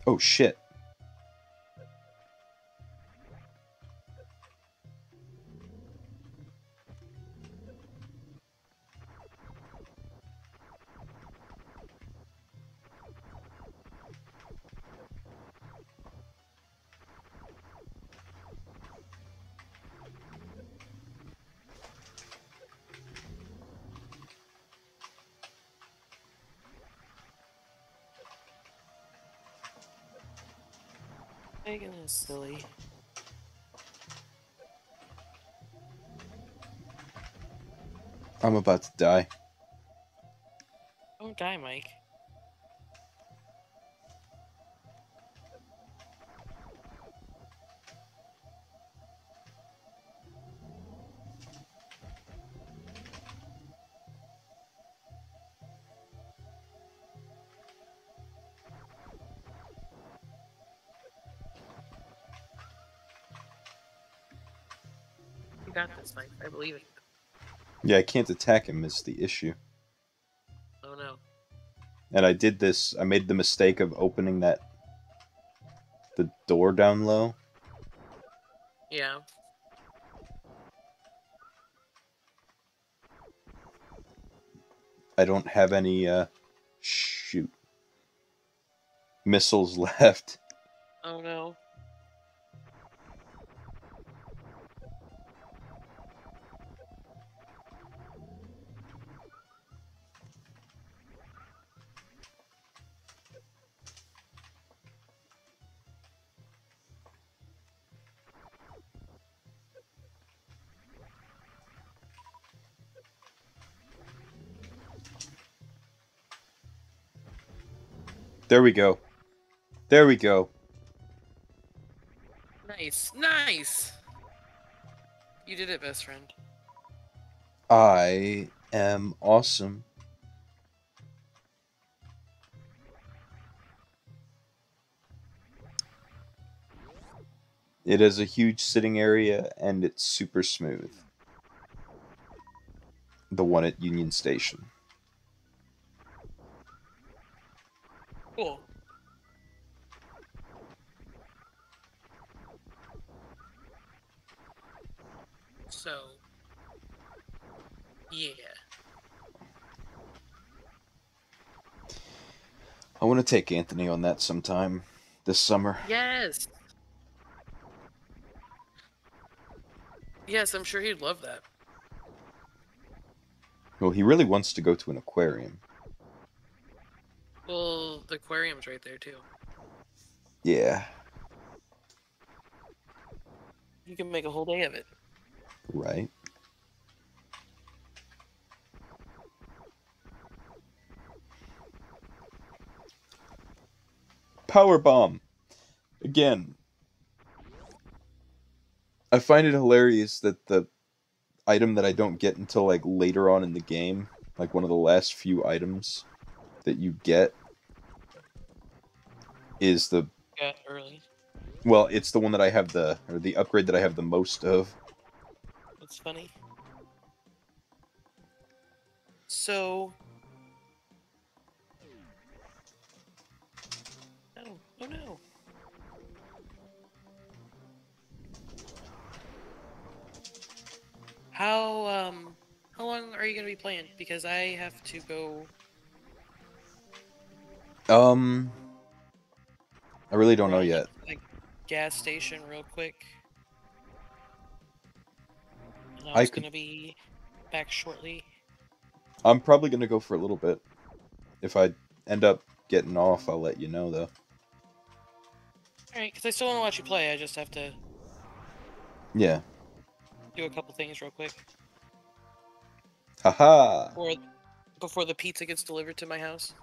Speaker 1: Oh shit.
Speaker 2: Megan is silly.
Speaker 1: I'm about to die.
Speaker 2: Don't die, Mike. You got this, Mike. I believe it.
Speaker 1: Yeah, I can't attack him is the issue.
Speaker 2: Oh no.
Speaker 1: And I did this, I made the mistake of opening the door down low.
Speaker 2: Yeah.
Speaker 1: I don't have any, shoot, missiles left.
Speaker 2: Oh no.
Speaker 1: There we go. There we go.
Speaker 2: Nice. Nice! You did it, best friend.
Speaker 1: I am awesome. It has a huge sitting area, and it's super smooth. The one at Union Station.
Speaker 2: Cool. So, yeah.
Speaker 1: I want to take Anthony on that sometime this summer.
Speaker 2: Yes. Yes, I'm sure he'd love that.
Speaker 1: Well, he really wants to go to an aquarium.
Speaker 2: Well, the aquarium's right there too.
Speaker 1: Yeah.
Speaker 2: You can make a whole day of it.
Speaker 1: Right. Power bomb. Again, I find it hilarious that the item that I don't get until like later on in the game, like one of the last few items that you get, is the
Speaker 2: Yeah, early.
Speaker 1: well, it's the one that I have the upgrade that I have the most of.
Speaker 2: That's funny. So, oh no. How long are you gonna be playing? Because I have to go
Speaker 1: I really don't know
Speaker 2: run
Speaker 1: yet.
Speaker 2: to the gas station real quick. And I
Speaker 1: I
Speaker 2: was
Speaker 1: could
Speaker 2: gonna be back shortly.
Speaker 1: I'm probably gonna go for a little bit. If I end up getting off, I'll let you know though.
Speaker 2: Alright, because I still want to watch you play. I just have to
Speaker 1: Yeah.
Speaker 2: do a couple things real quick
Speaker 1: Haha.
Speaker 2: before the pizza gets delivered to my house.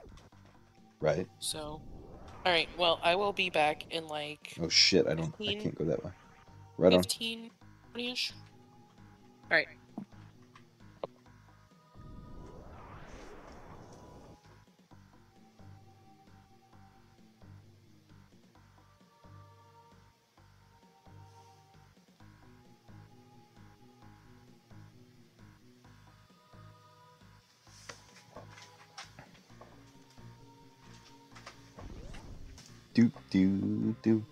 Speaker 1: Right.
Speaker 2: So, alright, well, I will be back in like
Speaker 1: Oh shit, I
Speaker 2: 15,
Speaker 1: can't go that way. Right on.
Speaker 2: 15, 20-ish. Alright.
Speaker 1: Do do do.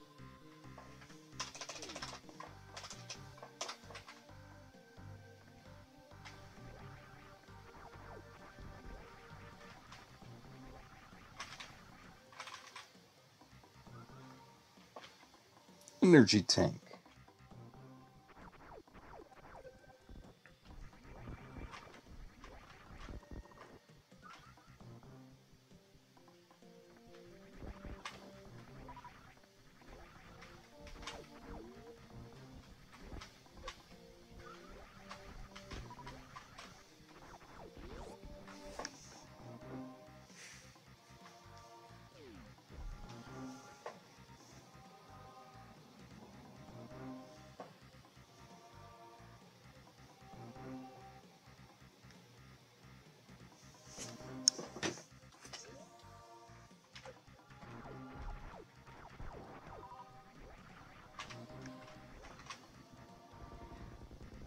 Speaker 1: Energy tank.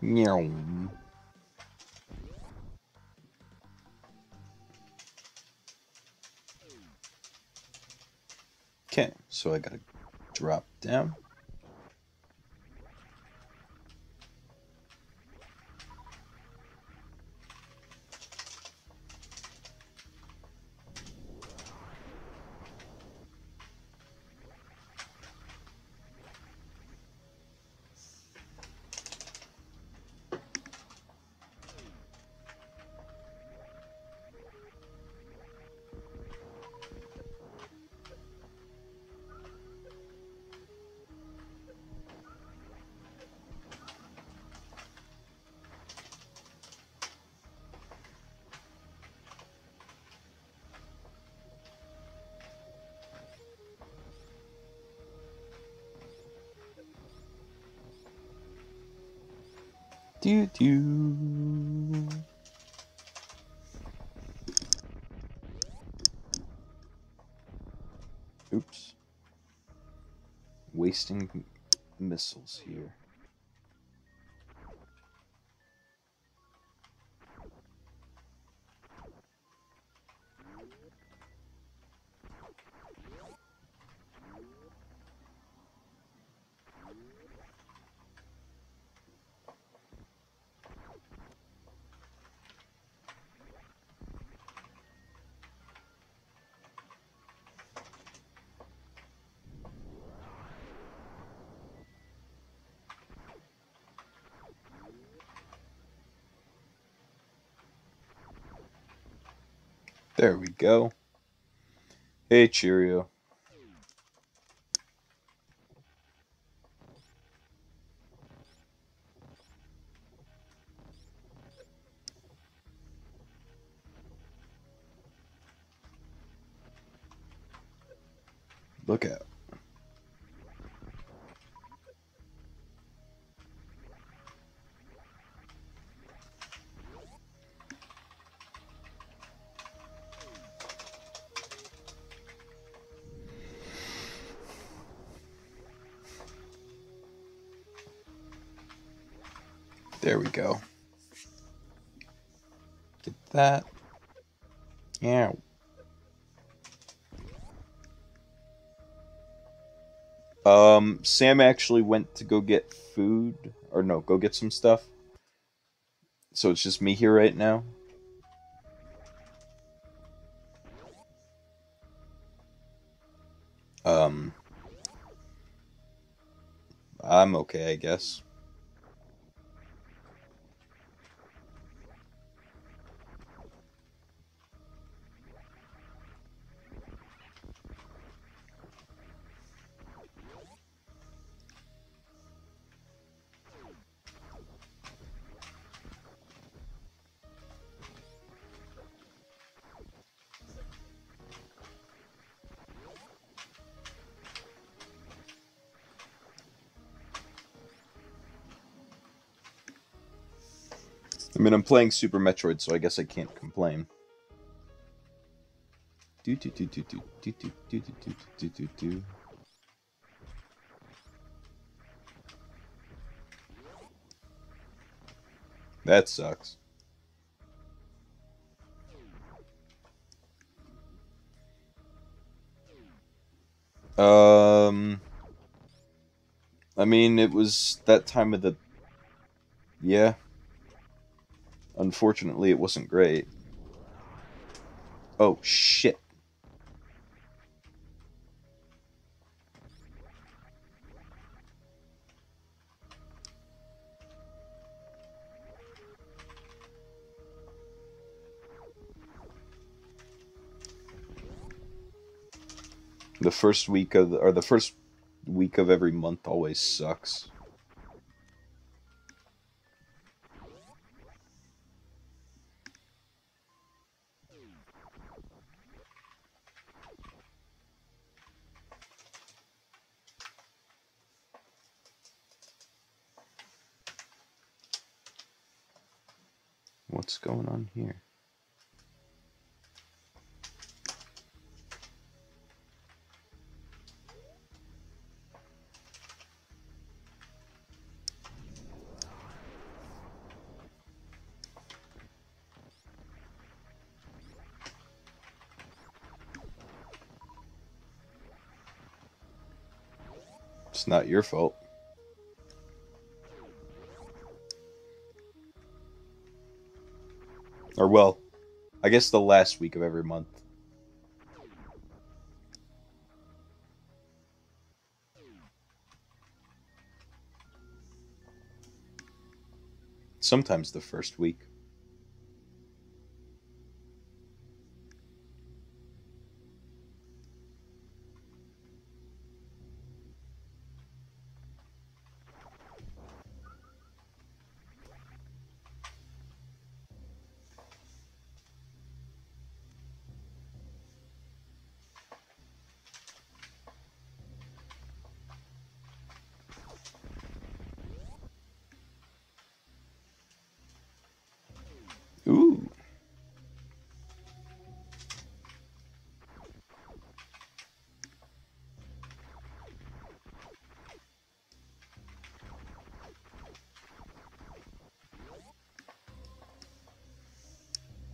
Speaker 1: Meow. Okay, so I gotta drop down. Do do. Oops. Wasting missiles here. There we go. Hey, Cheerio. Look out. There we go. Get that. Yeah. Sam actually went to go get food, or no, go get some stuff. So it's just me here right now. Um, I'm okay, I guess. I mean, I'm playing Super Metroid, so I guess I can't complain. Do do do do do do do do do do do do. That sucks. I mean, it was that time of the... Yeah. Unfortunately, it wasn't great. Oh, shit. The first week of the first week of every month always sucks. What's going on here? It's not your fault. Or, well, I guess the last week of every month. Sometimes the first week. Ooh.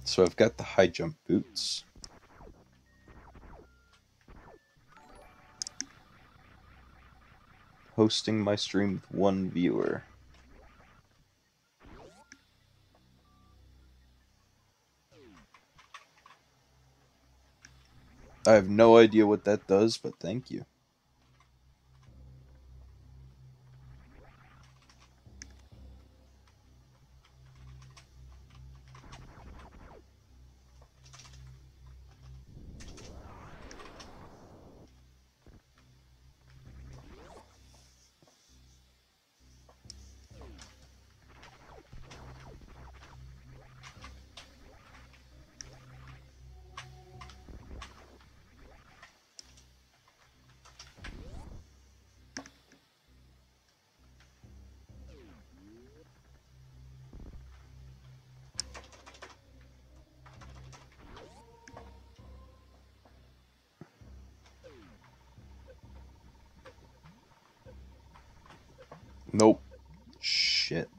Speaker 1: So I've got the high jump boots. Hosting my stream with 1 viewer. I have no idea what that does, but thank you. Nope. Shit.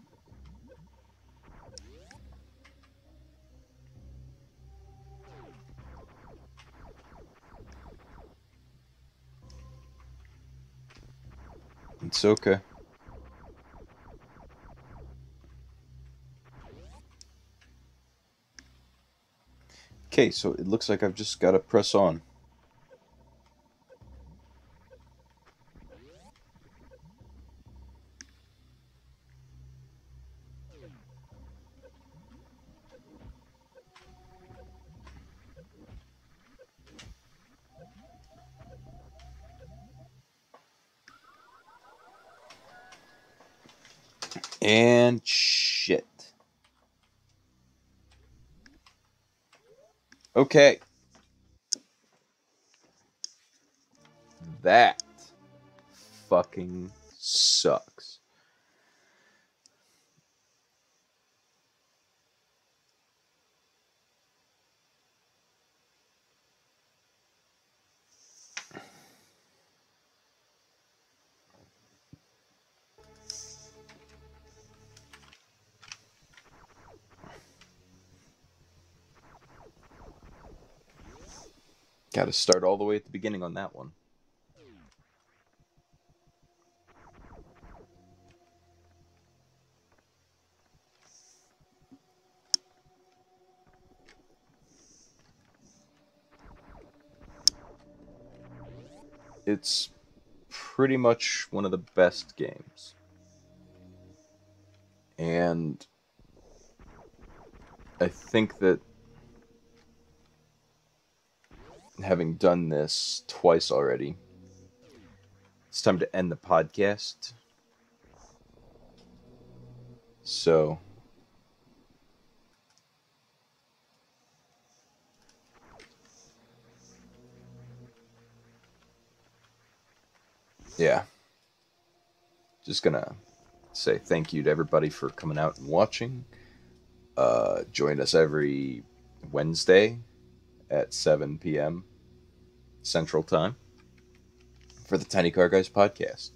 Speaker 1: It's okay. Okay, so it looks like I've just got to press on. And shit. Okay. That fucking sucks. Got to start all the way at the beginning on that one. It's pretty much one of the best games. And I think that having done this twice already, it's time to end the podcast. So, yeah. Just gonna say thank you to everybody for coming out and watching. Join us every Wednesday at 7 p.m. Central Time for the Tiny Car Guys podcast.